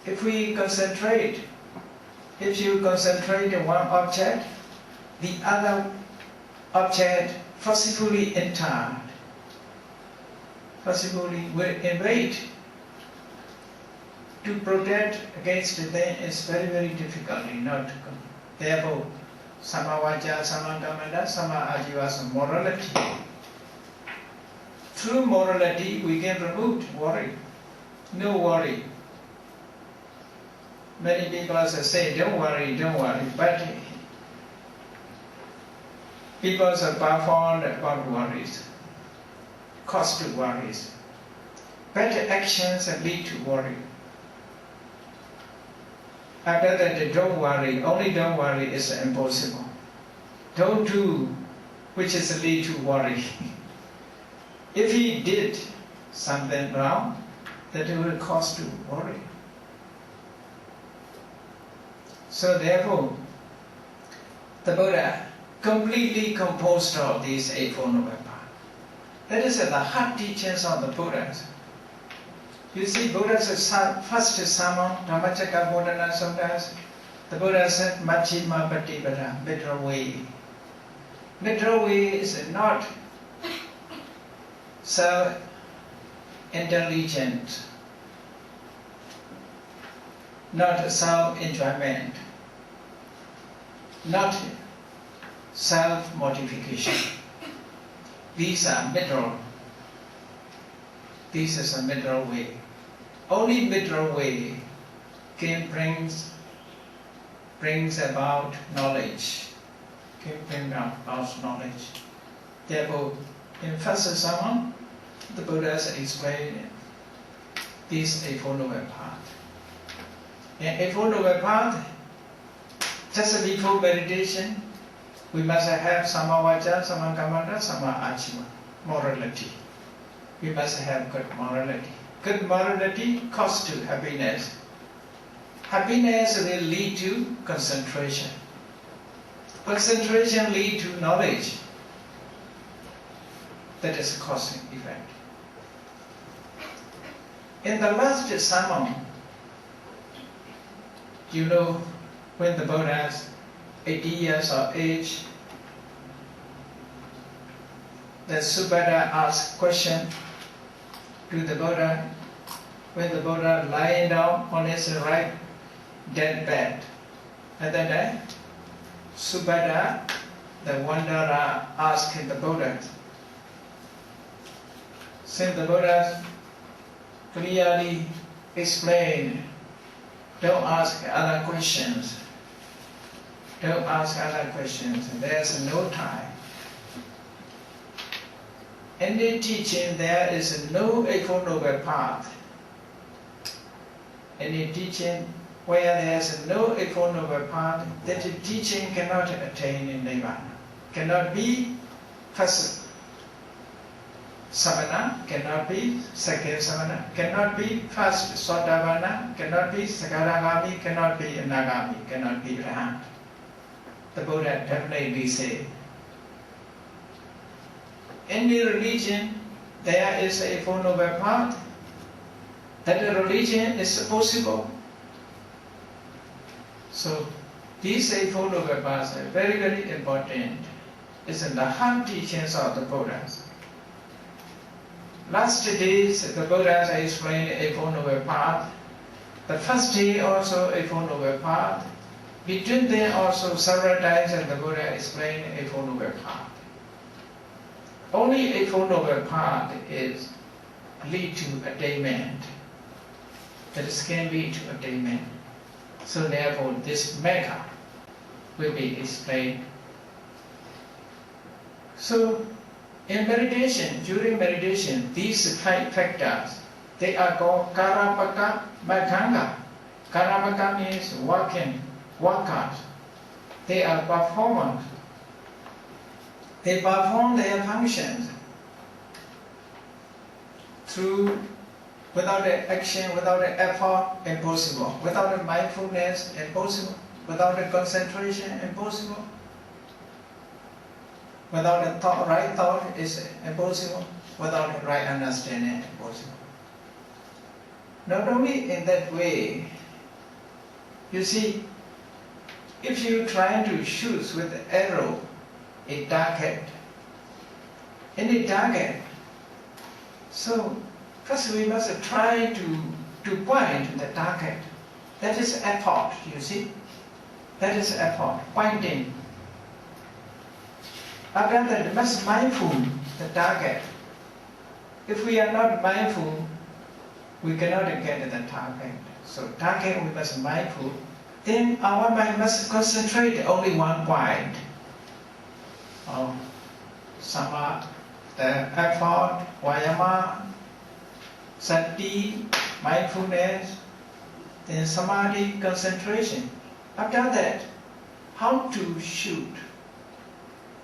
If you concentrate on one object, the other object forcibly entered, forcibly will invade. To protect against them is very, very difficult. Therefore, samavacha, samantamanda, sama ajiva, morality. Through morality, we can remove worry. No worry. Many people say, don't worry, but people are performed about worries, cause to worries. Bad actions lead to worry. After that, don't worry, only don't worry is impossible. Don't do, which is lead to worry. If he did something wrong, that it will cause to worry. So therefore, the Buddha completely composed of these Eightfold Noble Paths. That is the heart teachings of the Buddhas. You see, Buddha's first sermon, Dhammacakkappavattana Sutta, the Buddha said, Majjhima Patipada, middle way. Middle way is not self-intelligent, not self-enjoyment, not self-mortification. These are middle. This is a middle way. Only middle way can brings about knowledge. Can bring about knowledge. Therefore, in first sermon, the Buddhas explained this Eightfold Noble Path. In Eightfold Noble Path, just before meditation, we must have Samma Vacca, Samma Kammanta, Samma Ajiva, morality. We must have good morality. Good morality causes to happiness. Happiness will lead to concentration. Concentration leads to knowledge. That is cause and effect. In the last sermon, you know, when the Buddha is 80 years of age, the Subhadra asked question to the Buddha when the Buddha lying down on his right deathbed. At that time, Subhadra, the wanderer, asked the Buddha, since the Buddha clearly explained, don't ask other questions. Don't ask other questions. There's no time. In the teaching, there is no Eightfold Noble Path. In the teaching where there is no Eightfold Noble Path, that the teaching cannot attain in Nirvana. Cannot be first Samana, cannot be second Samana, cannot be first Sotapanna, cannot be Sakaragami, cannot be Anagami, cannot be Arahant. The Buddha definitely said, in the religion there is a Eightfold Noble Path, that the religion is possible. So these Eightfold Noble Paths are very, very important. It's in the heart teachings of the Buddhas. Last days the Buddhas explained Eightfold Noble Path. The first day also Eightfold Noble Path. Between them also several times the Buddha explained Eightfold Noble Path. Only Eightfold Noble Path is lead to attainment. That is can lead to attainment. So therefore this metta will be explained. So in meditation, during meditation, these 5 factors, they are called Karapaka Bhakanga. Karapaka means working, workers. They are performers. They perform their functions through, without the action, without the effort, impossible. Without the mindfulness, impossible. Without the concentration, impossible. Without the thought, right thought is impossible. Without the right understanding, impossible. Not only in that way, you see, if you try to shoot with an arrow a target, in a target, so first we must try to point the target. That is effort, you see. That is effort, pointing. After that, we must mindful the target. If we are not mindful, we cannot get the target. So target we must mindful. Then our mind must concentrate only one point. Sama, the effort, vayama, sati, mindfulness, then samadhi, concentration. After that, how to shoot,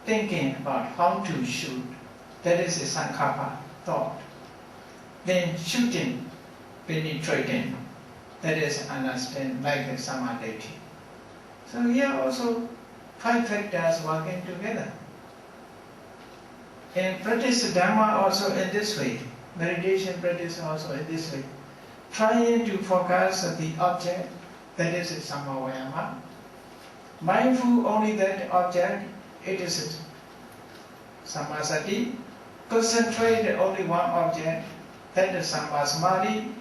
thinking about how to shoot, that is a sankappa, thought. Then shooting, penetrating, that is understand, like a samadhi. So here also 5 factors working together. And practice Dhamma also in this way. Meditation practice also in this way. Trying to focus on the object, that is a samavayama. Mindful only that object, it is samasati. Concentrate only one object, that is samadhi.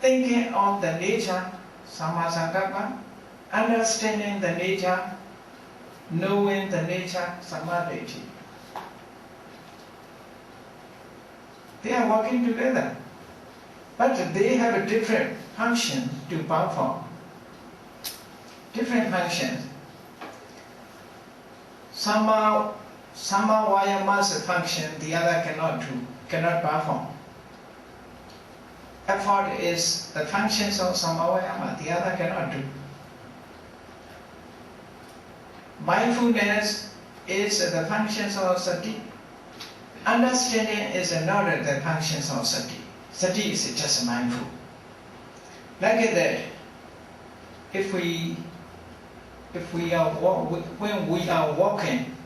Thinking of the nature, samasankappa. Understanding the nature, knowing the nature, samadhi. They are working together, but they have a different function to perform. Different functions. Samavayama's function, the other cannot perform. Effort is the functions of samavayama, the other cannot do. Mindfulness is the functions of sati. Understanding is not the functions of sati. Sati is just mindful. Like that, when we are walking,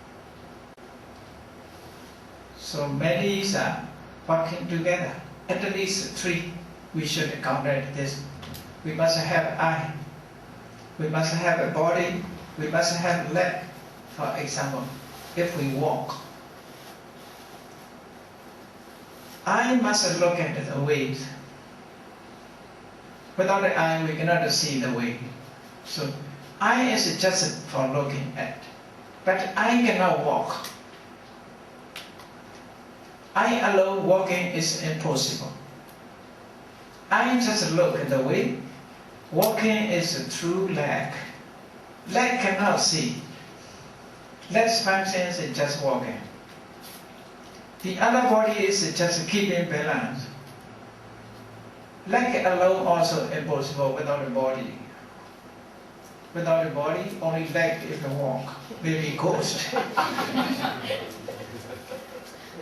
so many are working together. At least 3, we should counter this. We must have eye. We must have a body. We must have leg. For example, if we walk, eye must look at the way. Without the eye, we cannot see the way. So, eye is just for looking at. But eye cannot walk. Eye alone walking is impossible. Eye just look at the way. Walking is through leg. Leg cannot see. Leg's function is just walking. The other body is just keeping balance. Leg alone also impossible without the body. Without the body, only leg if you walk. Maybe ghost.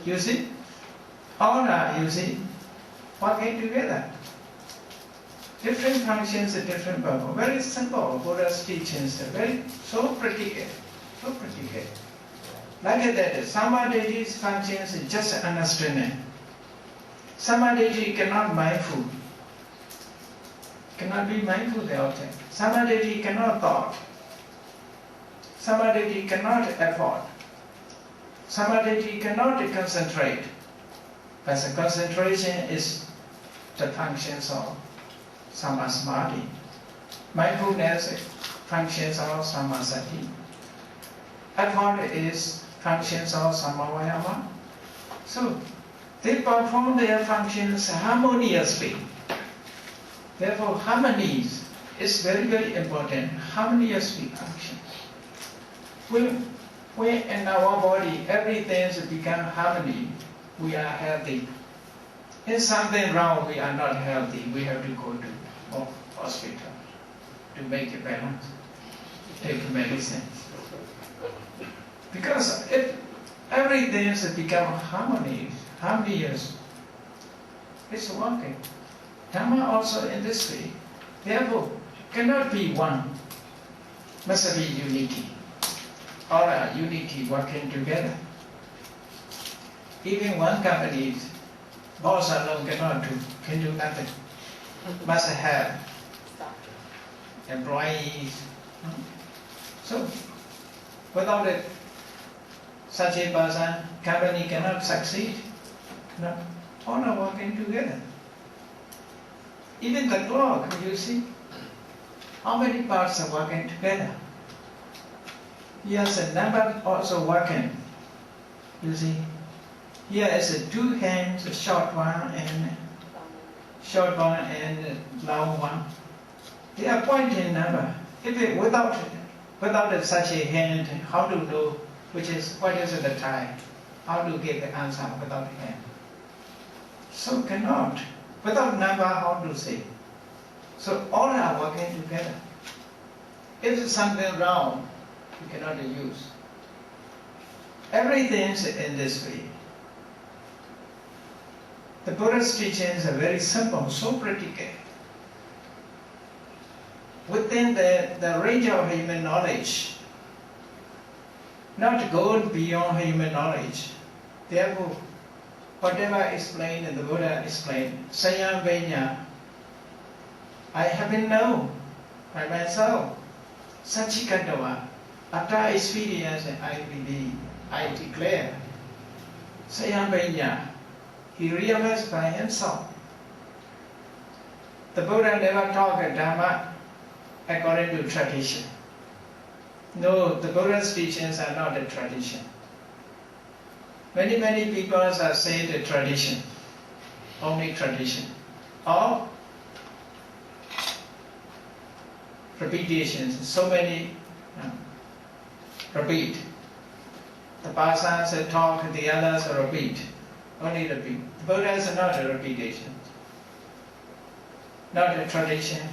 You see? All are, you see, working together. Different functions, different purpose. Very simple. Buddha's teachings are so practical. So practical. Like that, samadhi's functions is just understanding. Samadhi cannot mindful. Cannot be mindful the object. Samadhi cannot thought. Samadhi cannot effort. Samadhi cannot concentrate. But the concentration is the functions of samadhi. Mindfulness functions of samasati. Effort is functions of samavayama. So they perform their functions harmoniously. Therefore, harmony is very, very important. Harmoniously functions. When in our body everything has become harmony, we are healthy. If something wrong, we are not healthy. We have to go to hospital to make it balance. Take medicine. Because if everything has become harmonious, it's working. Dhamma also in this way. Therefore, cannot be one. Must be unity. All are unity working together. Even one company, boss alone can do nothing. Must have employees. So, without it, such a person, company cannot succeed. No, all are working together. Even the clock, you see, how many parts are working together? Here's a number also working. You see, here is a 2 hands, a short one and long one. They are pointing number. If it, without Without such a hint, how to know what is the time? How to get the answer without hint? So cannot. Without number, how to say? So all are working together. If it's something wrong, you cannot use. Everything is in this way. The Buddha's teachings are very simple, so practical. Within the range of human knowledge, not going beyond human knowledge. Therefore, whatever explained in the Buddha explained, Sayam Venya, I haven't known by myself. Sachikatawa, after experience I believe, I declare. Sayam Venya, he realized by himself. The Buddha never talked Dhamma according to tradition. No, the Buddha's teachings are not a tradition. Many people are saying the tradition, only tradition, or repetitions. So many repeat. The Pasans talk, the others repeat, only repeat. The Buddha is not a repetition, not a tradition.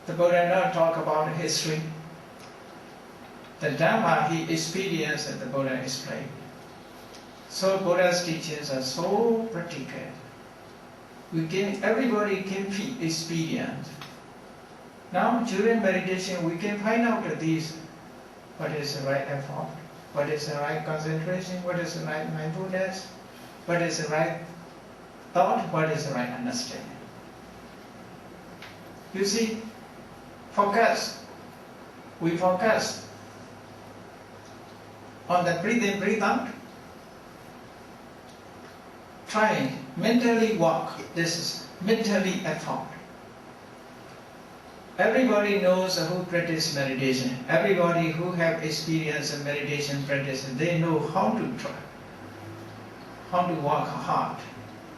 The Buddha not talk about history. The Dhamma he experienced and the Buddha explained. So Buddha's teachings are so practical. Everybody can experience. Now during meditation we can find out these, what is the right effort, what is the right concentration, what is the right mindfulness, what is the right thought, what is the right understanding. You see, focus. We focus on the breathe in, breathe out. Try mentally walk. This is mentally effort. Everybody knows who practice meditation. Everybody who have experience in meditation practice, they know how to try, how to work hard,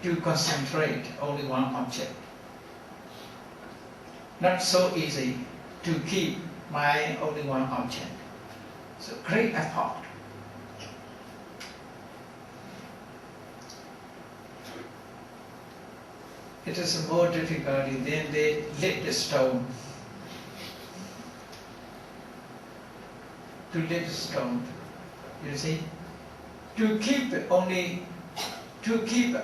to concentrate only one object. Not so easy to keep mind only one object. So great effort. It is more difficulty than they lift the stone. To lift the stone, you see, to keep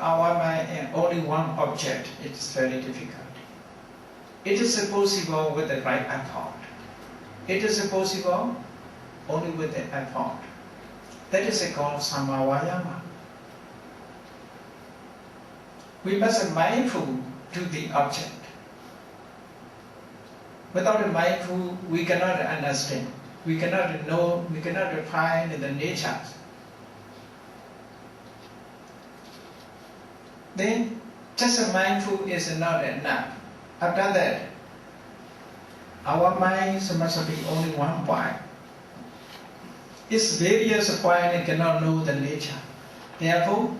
our mind in only one object, it is very difficult. It is possible with the right effort. It is possible only with the effort. That is called samavayama. We must be mindful to the object. Without a mindful, we cannot understand. We cannot know, we cannot find the nature. Then, just a mindful is not enough. After that, our minds must be only one point. Its various points cannot know the nature. Therefore,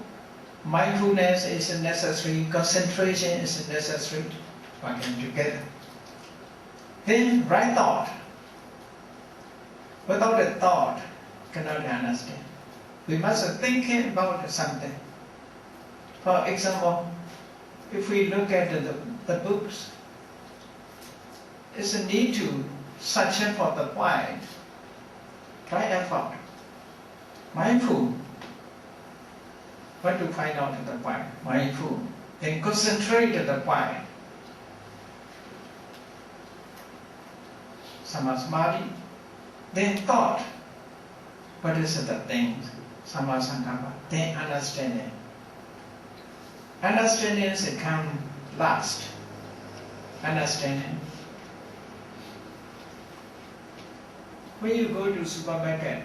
mindfulness is necessary, concentration is necessary, working together. Then, right thought. Without a thought, cannot understand. We must think about something. For example, if we look at the books, it's a need to search for the point. Try effort. Mindful. Want to find out the point. Mindful. Then concentrate at the point. Samasthiti. Then thought. What is the thing? Samasankappa. Then understanding. Understanding comes last. Understanding. When you go to supermarket,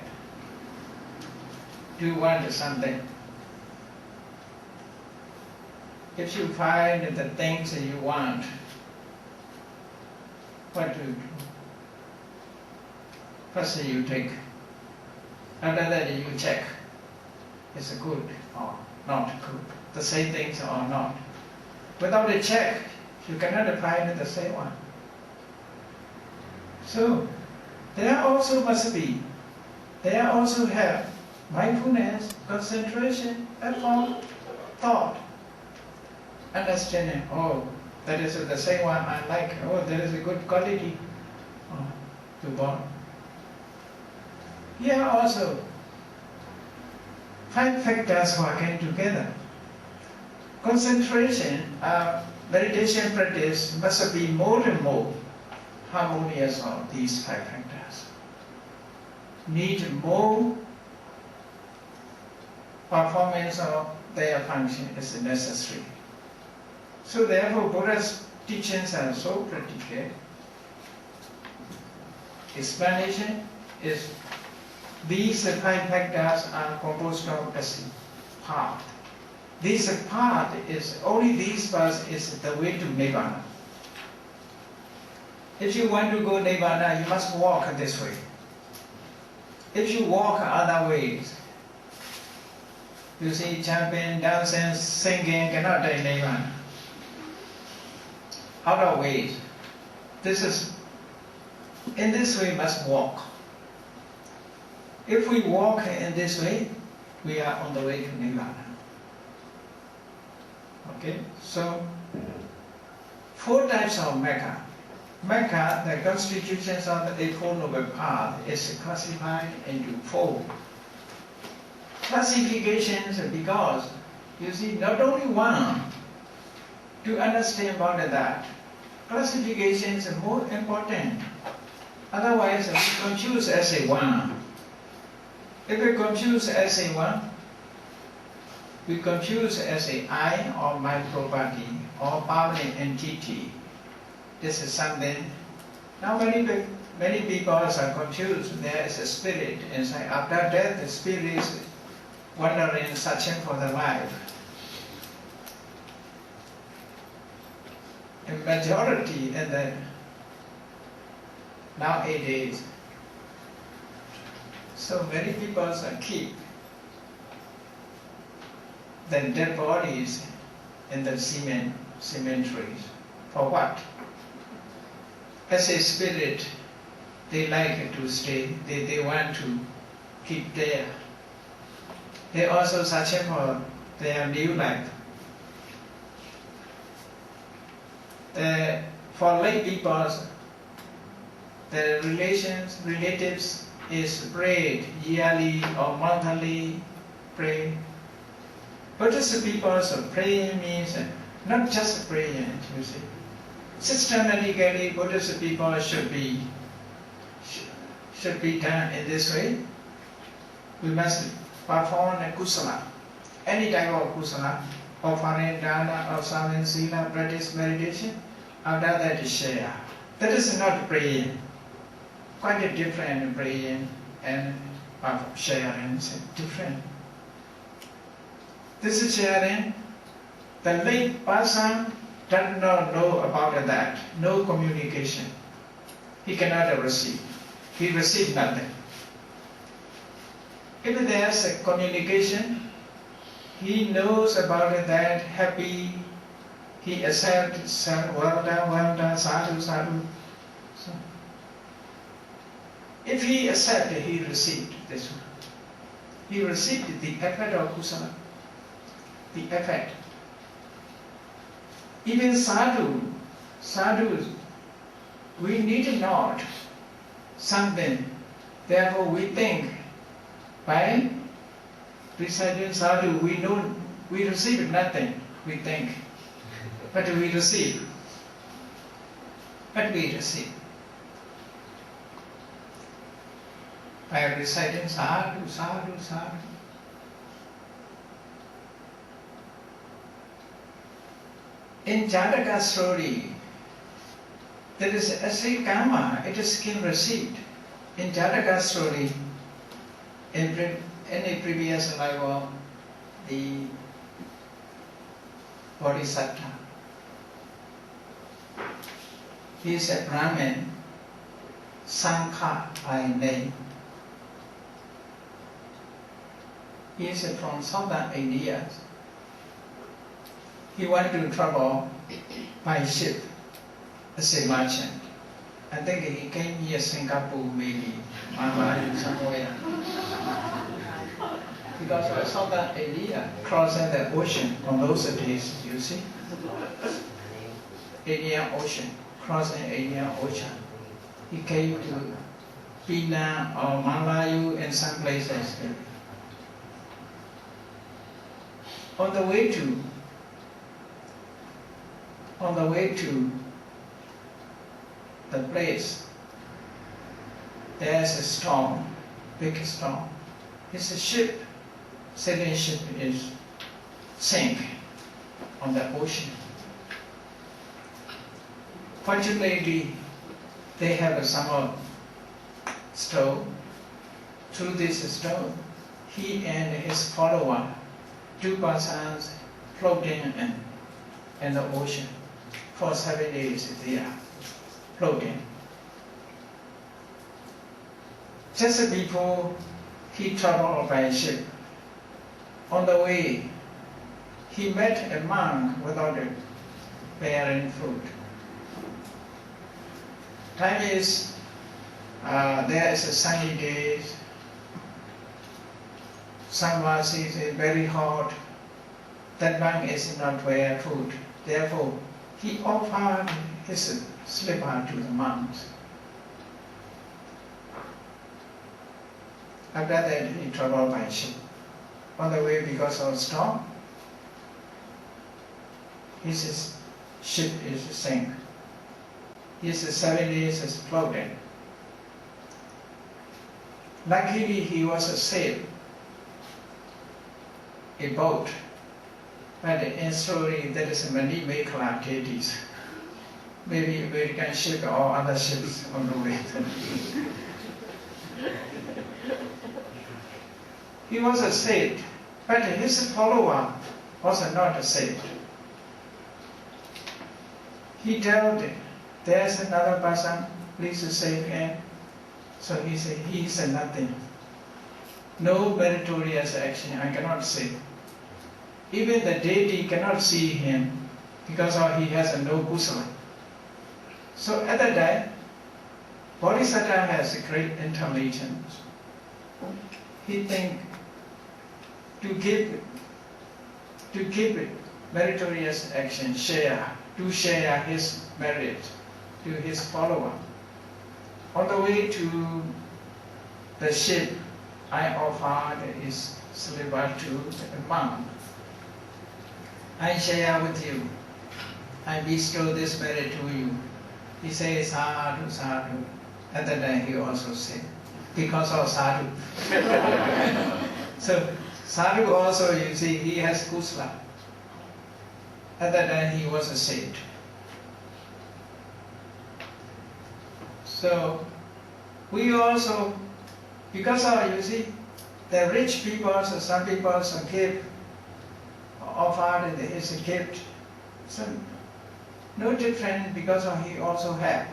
do you want something? If you find the things that you want, what do you do? First you take. After that you check. Is it good or not good? The same things or not. Without a check, you cannot find the same one. So there also must be, there also have mindfulness, concentration, effort, thought, understanding. Oh, that is the same one I like. Oh, that is a good quality to born. Here also, 5 factors working together. Concentration, meditation practice must be more and more harmonious on these 5 factors. Need more performance of their function is necessary. So therefore Buddha's teachings are so practical. Explanation is these 5 factors are composed of as a path. This path is only these paths is the way to Nibbana. If you want to go Nibbana, you must walk this way. If you walk other ways, you see jumping, dancing, singing cannot take Nibbana. Other ways. This is in this way must walk. If we walk in this way, we are on the way to Nibbana. Okay, so 4 types of Magga. Magga, the constitutions of the Eightfold Noble Path, is classified into 4 classifications because you see not only one. To understand about that, classifications are more important. Otherwise, we confuse as a one. If we confuse as a one, we confuse as a I or my property or permanent entity. This is something. Now many people are confused. There is a spirit inside. After death, the spirit is wandering, searching for the life. The majority in the nowadays, so many people keep the dead bodies in the cemeteries. For what? As a spirit, they like to stay. They want to keep there. They also searching for their new life. For lay people, the relatives is prayed yearly or monthly pray. Buddhist people praying means not just praying, you see. Systematically, Buddhist people should be done in this way. We must perform a kusala, any type of kusala, offering dana, observing sila, practice meditation. After that is share. That is not praying. Quite a different praying and sharing is different. This is sharing. The lay person does not know about that. No communication. He cannot receive. He receives nothing. If there is a communication, he knows about that, happy, he accepts, well done, sadhu, sadhu. So, if he accepted, he received this one. He received the effect of kusala, the effect. Even sadhus, we need not something. Therefore, we think by reciting sadhu, we know we receive nothing. We think, but we receive. But we receive by reciting sadhu, sadhu, sadhu. In Jataka's story, there is a karma, it is skin received. In Jataka's story, in a previous life of the Bodhisattva, he is a Brahmin, Sankha by name. He is from southern India. He went to travel by ship as a merchant. I think he came here Singapore maybe, somewhere. Because of southern area, crossing the ocean on those days, you see. Indian Ocean, crossing Indian Ocean. He came to Penang or Malayu and some places. On the way to the place, there's a storm, big storm. It's a ship, sailing ship is sink on the ocean. Fortunately, they have a summer stove. Through this stove, he and his follower, 2 persons floating in the ocean for 7 days they are floating. Just before he traveled by ship, on the way he met a monk without bearing food. Time is, there is a sunny day, summer season, very hot. That monk is not wearing food. Therefore, he offered his slipper to the monks. After that, he traveled by ship. On the way, because of storm, his ship is sank. His 7 days is floated. Luckily, he was saved. A boat. But in story, there is many Mekhala deities. Maybe American ship or other ships on the way. He was saved, but his follower was not saved. He told, there's another person, please save him. So he said, he is nothing. No meritorious action, I cannot save. Even the deity cannot see him because he has no kusala. So at that time, Bodhisattva has a great intelligence. He think to give meritorious action, to share his merit to his follower. On the way to the ship, I offered his slipper to the monk. I share with you. I bestow this merit to you. He says, sadhu, sadhu. At that time he also said, because of sadhu. So sadhu also, you see, he has kusala. At that time he was saved. So we also, because of, you see, the rich people, so some people also give, offered his gift. So no different because he also had.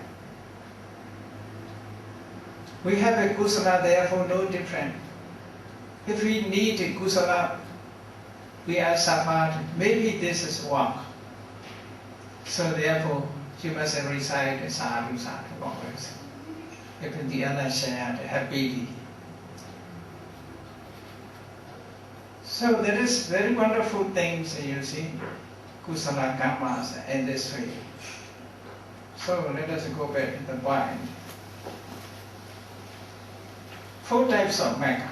We have a kusala, therefore no different. If we need a kusala, we are suffered, maybe this is work. So therefore, you must recite sadhu, sadhu always. If the other shared happily. So there is very wonderful things, you see, kusala karmas in this way. So let us go back to the point. 4 types of Magga.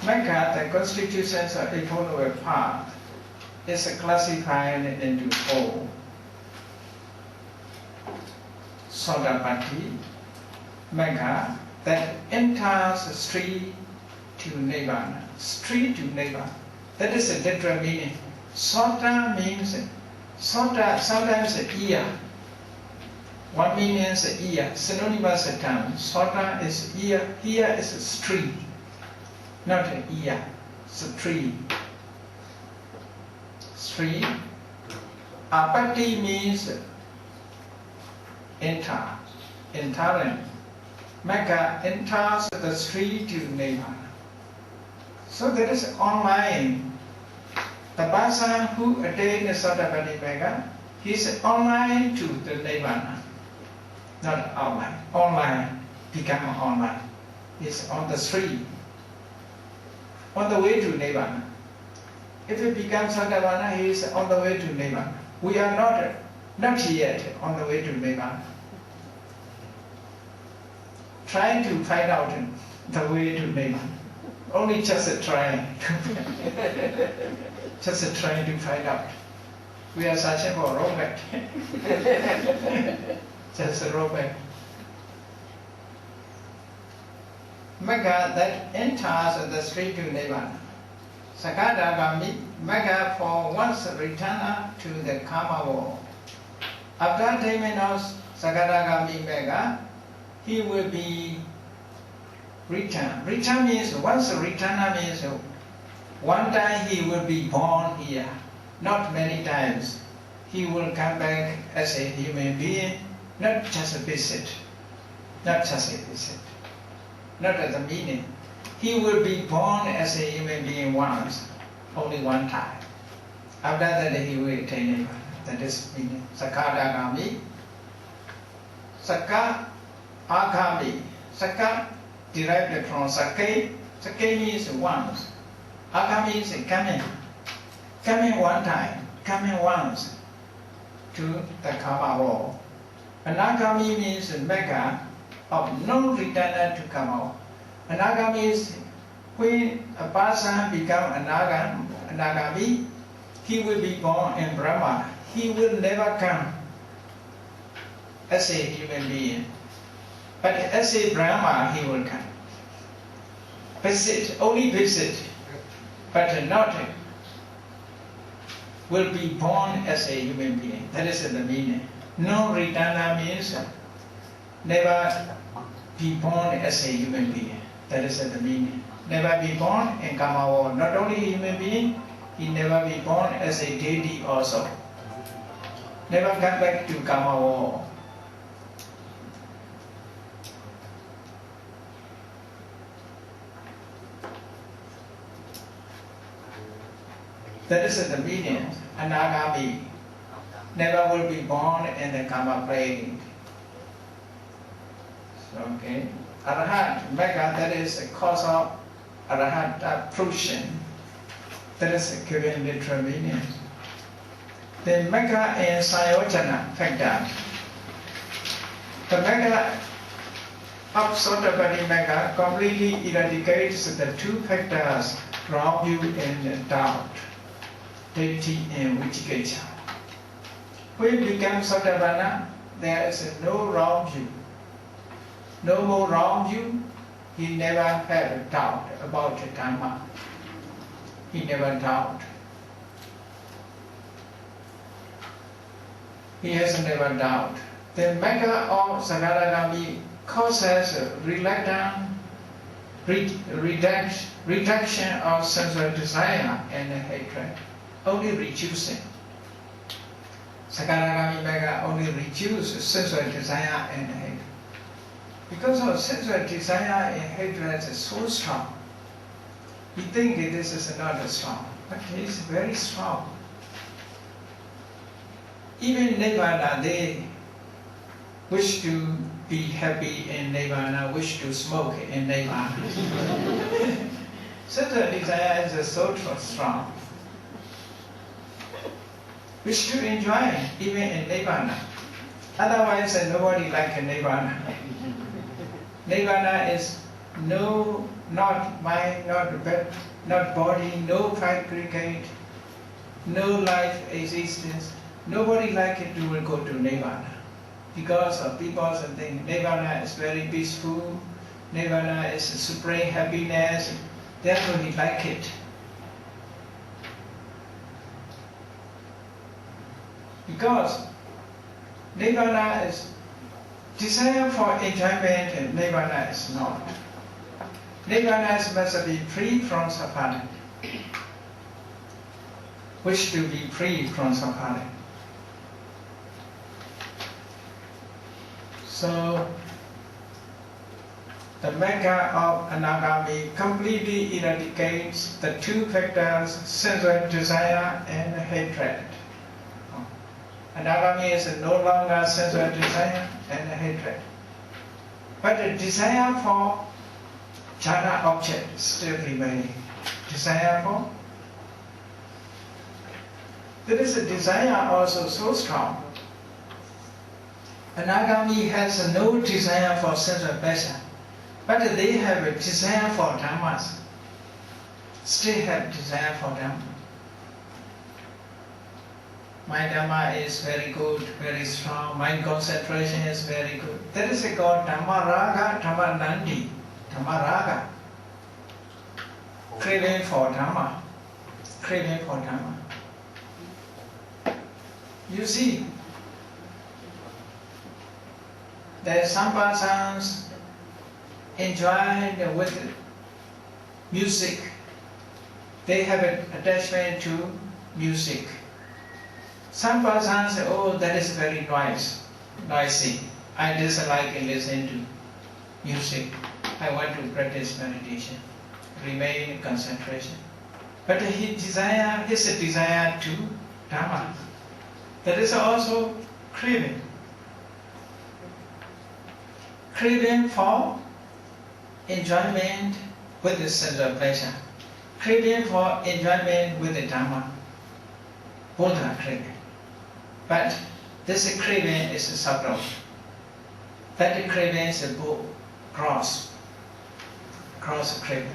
Magga, the constitutions of Eightfold Path, is classified into 4. Sodapatti, Magga, that enters straight to Nibbana. Straight to Nibbana. That is a literal meaning. Sota means, sota sometimes ear. One meaning is ear, synonymous term. Sota is ear, here is a street, not an ear, it's a tree. Street. Apatti means enter, entering. Magga enters the street to Nibbana. So there is online. The person who attains Sotapanni Magga, he is online to the Nibbana. not online. Online become online. It's on the street, on the way to Nibbana. If it becomes Sotapanna, he is on the way to Nibbana. We are not yet on the way to Nibbana. Trying to find out the way to Nibbana. Only just trying. Just trying to find out. We are searching for roadmap. Just a roadmap. Magga that enters the street to Nibbana. Sakadagami, Magga for once return to the karma world. After attainment of Sakadagami Magga, he will be return. Return means once return means one time he will be born here, not many times. He will come back as a human being, not just a visit, not just a visit, not as a meaning. He will be born as a human being once, only one time. After that he will attain Nibbana. That is meaning. Sakadagami. Saka Agami. Saka derived from Sake. Sake means once. Agami is coming. Coming one time. Coming once to the karma world. Anagami means Magga of no return to karma. Anagami is when a person becomes Anagami, he will be born in Brahma. He will never come as a human being. But as a Brahma, he will come. Visit, only visit, but not will be born as a human being. That is the meaning. No return means never be born as a human being. That is the meaning. Never be born in karma world. Not only a human being, he never be born as a deity also. Never come back to karma world. That is the meaning. Anagami never will be born in the karma plane. Okay. Arahat, Magga, that is the cause of Arahat fruition. That is a given literal meaning. Then Magga and Sayojana factor. The Magga of Sotapanna Magga completely eradicates the two factors, wrong view and doubt, deity and vicikiccha. When it becomes Sotapanna, there is no wrong view. No more wrong view. He never had a doubt about the Dhamma. He never doubt. He has never doubt. The Magga of Sakadagami causes reduction of sensual desire and hatred, only reducing. Sakadagami Magga only reduces sensual desire and hatred. Because of sensual desire and hatred is so strong, we think this is not strong, but it is very strong. Even Nibbana, they wish to be happy in Nibbana, wish to smoke in Nibbana. Sensual desire is so strong. Wish to enjoy even in Nibbana. Otherwise, nobody like Nibbana. Nibbana is no, not mind, not body, no fabricate, no life existence. Nobody like it will go to Nibbana. Because of people think Nibbana is very peaceful, Nibbana is supreme happiness, therefore he like it. Because Nibbana is desire for enjoyment and Nibbana is not. Nibbana must be free from suffering. Wish to be free from suffering. So, the Magga of Anagami completely eradicates the two factors, sensual desire and hatred. Anagami is no longer sensual desire, and hatred. But the desire for jhana object still remaining. Desire for? There is a desire also so strong. Anagami has no desire for sensual pleasure, but they have a desire for dhammas. Still have desire for dhamma. My dhamma is very good, very strong. My concentration is very good. That is called dhamma raga, dhamma nandi, dhamma raga. Craving for dhamma, craving for dhamma. You see, there are some persons enjoy with music. They have an attachment to music. Some persons say, oh, that is very noisy. I dislike listening to music. I want to practice meditation, remain in concentration. But his desire to Dhamma. That is also craving. Craving for enjoyment with the sense of pleasure. Craving for enjoyment with the Dhamma. Both are craving. But this craving is subtle. That craving is a cross craving.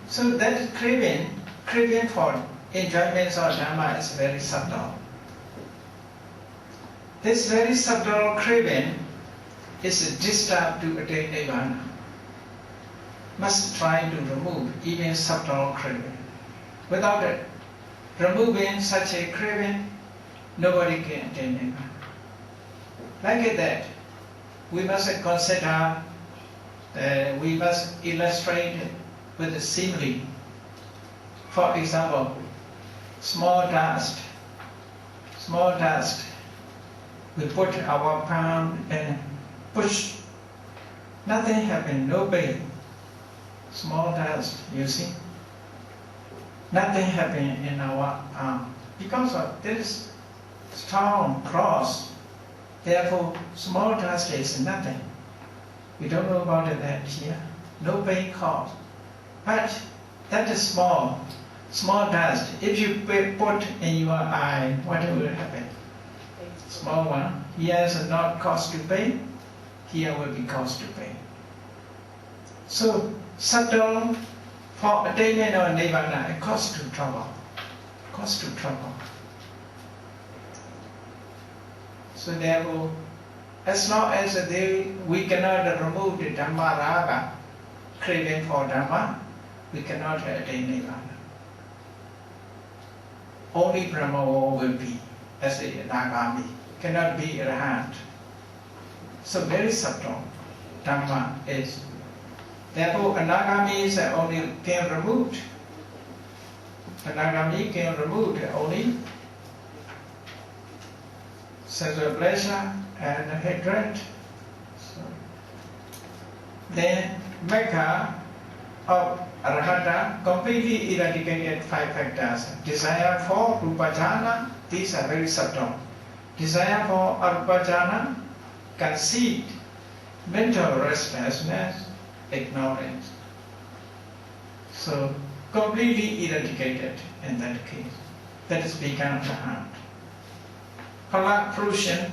So that craving for enjoyments of Dhamma is very subtle. This very subtle craving is disturbed to attain Nibbana. Must try to remove even subtle craving. Without it, removing such a craving, nobody can attain Nibbana. Like that, we must consider, we must illustrate with a simile. For example, small dust. We put our palm and push. Nothing happens, no pain. Small dust, you see. Nothing happens in our palm. Because of this strong cross, therefore small dust is nothing. We don't know about that here. No pain caused. But that is small dust. If you put in your eye, what will happen? Small one. Here is not caused to pain. Here will be caused to pain. So subtle for attainment of Nibbana, it costs to trouble. So therefore, as long as we cannot remove the Dhamma raga, craving for Dhamma, we cannot attain Nibbana. Only Brahma will be as a Nagami, cannot be Arahant. So very subtle Dhamma is. Therefore, Anagami is only can remove. Anagami can remove only sensual pleasure and hatred. So, then Mekha of Arahata completely eradicated 5 factors. Desire for Rupajana, these are very subtle. Desire for Arupajana, conceit, mental restlessness, ignorance. So completely eradicated in that case. That is become Arahant. Kala fruition.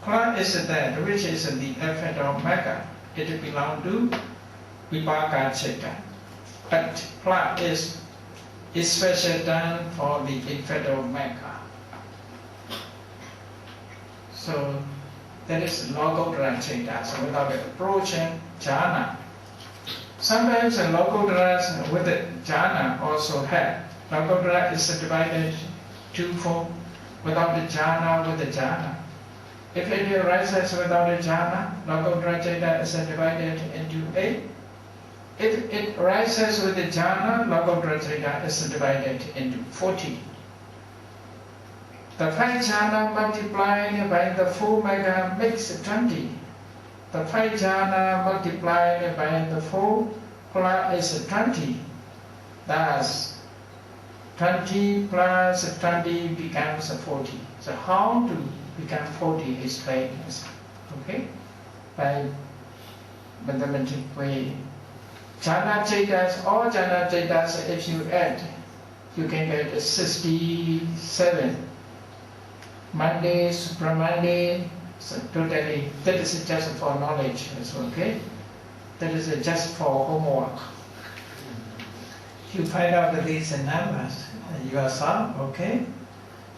Kala is that which is the effect of Mekha. It belongs to Vipaka Chitta. But Kala is special done for the effect of Mekha. So that is Lokodara Chitta. So without approaching jhana. Sometimes a Lokodara with the jhana also have. Lokodara is divided twofold. Without the jhana, with the jhana. If it arises without the jhana, Lokodara Chitta is divided into 8. If it arises with the jhana, Lokodara Chitta is divided into 40. The 5 jhana multiplied by the 4 Mekha makes 20. The 5 jhana multiplied by the 4 Kala is 20. Thus, 20 plus 20 becomes 40. So So how to become 40 is explained, okay, by mathematical way. Jhana Chaitas, all Jhana Chaitas, if you add, you can get 67. Monday, Supramande, so totally, that is just for knowledge, okay? That is just for homework. You find out these numbers yourself, okay?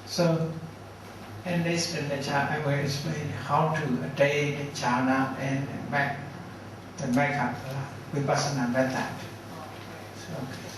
So, in this lecture, I will explain how to attain jhana and the makeup vipassana method. So, okay.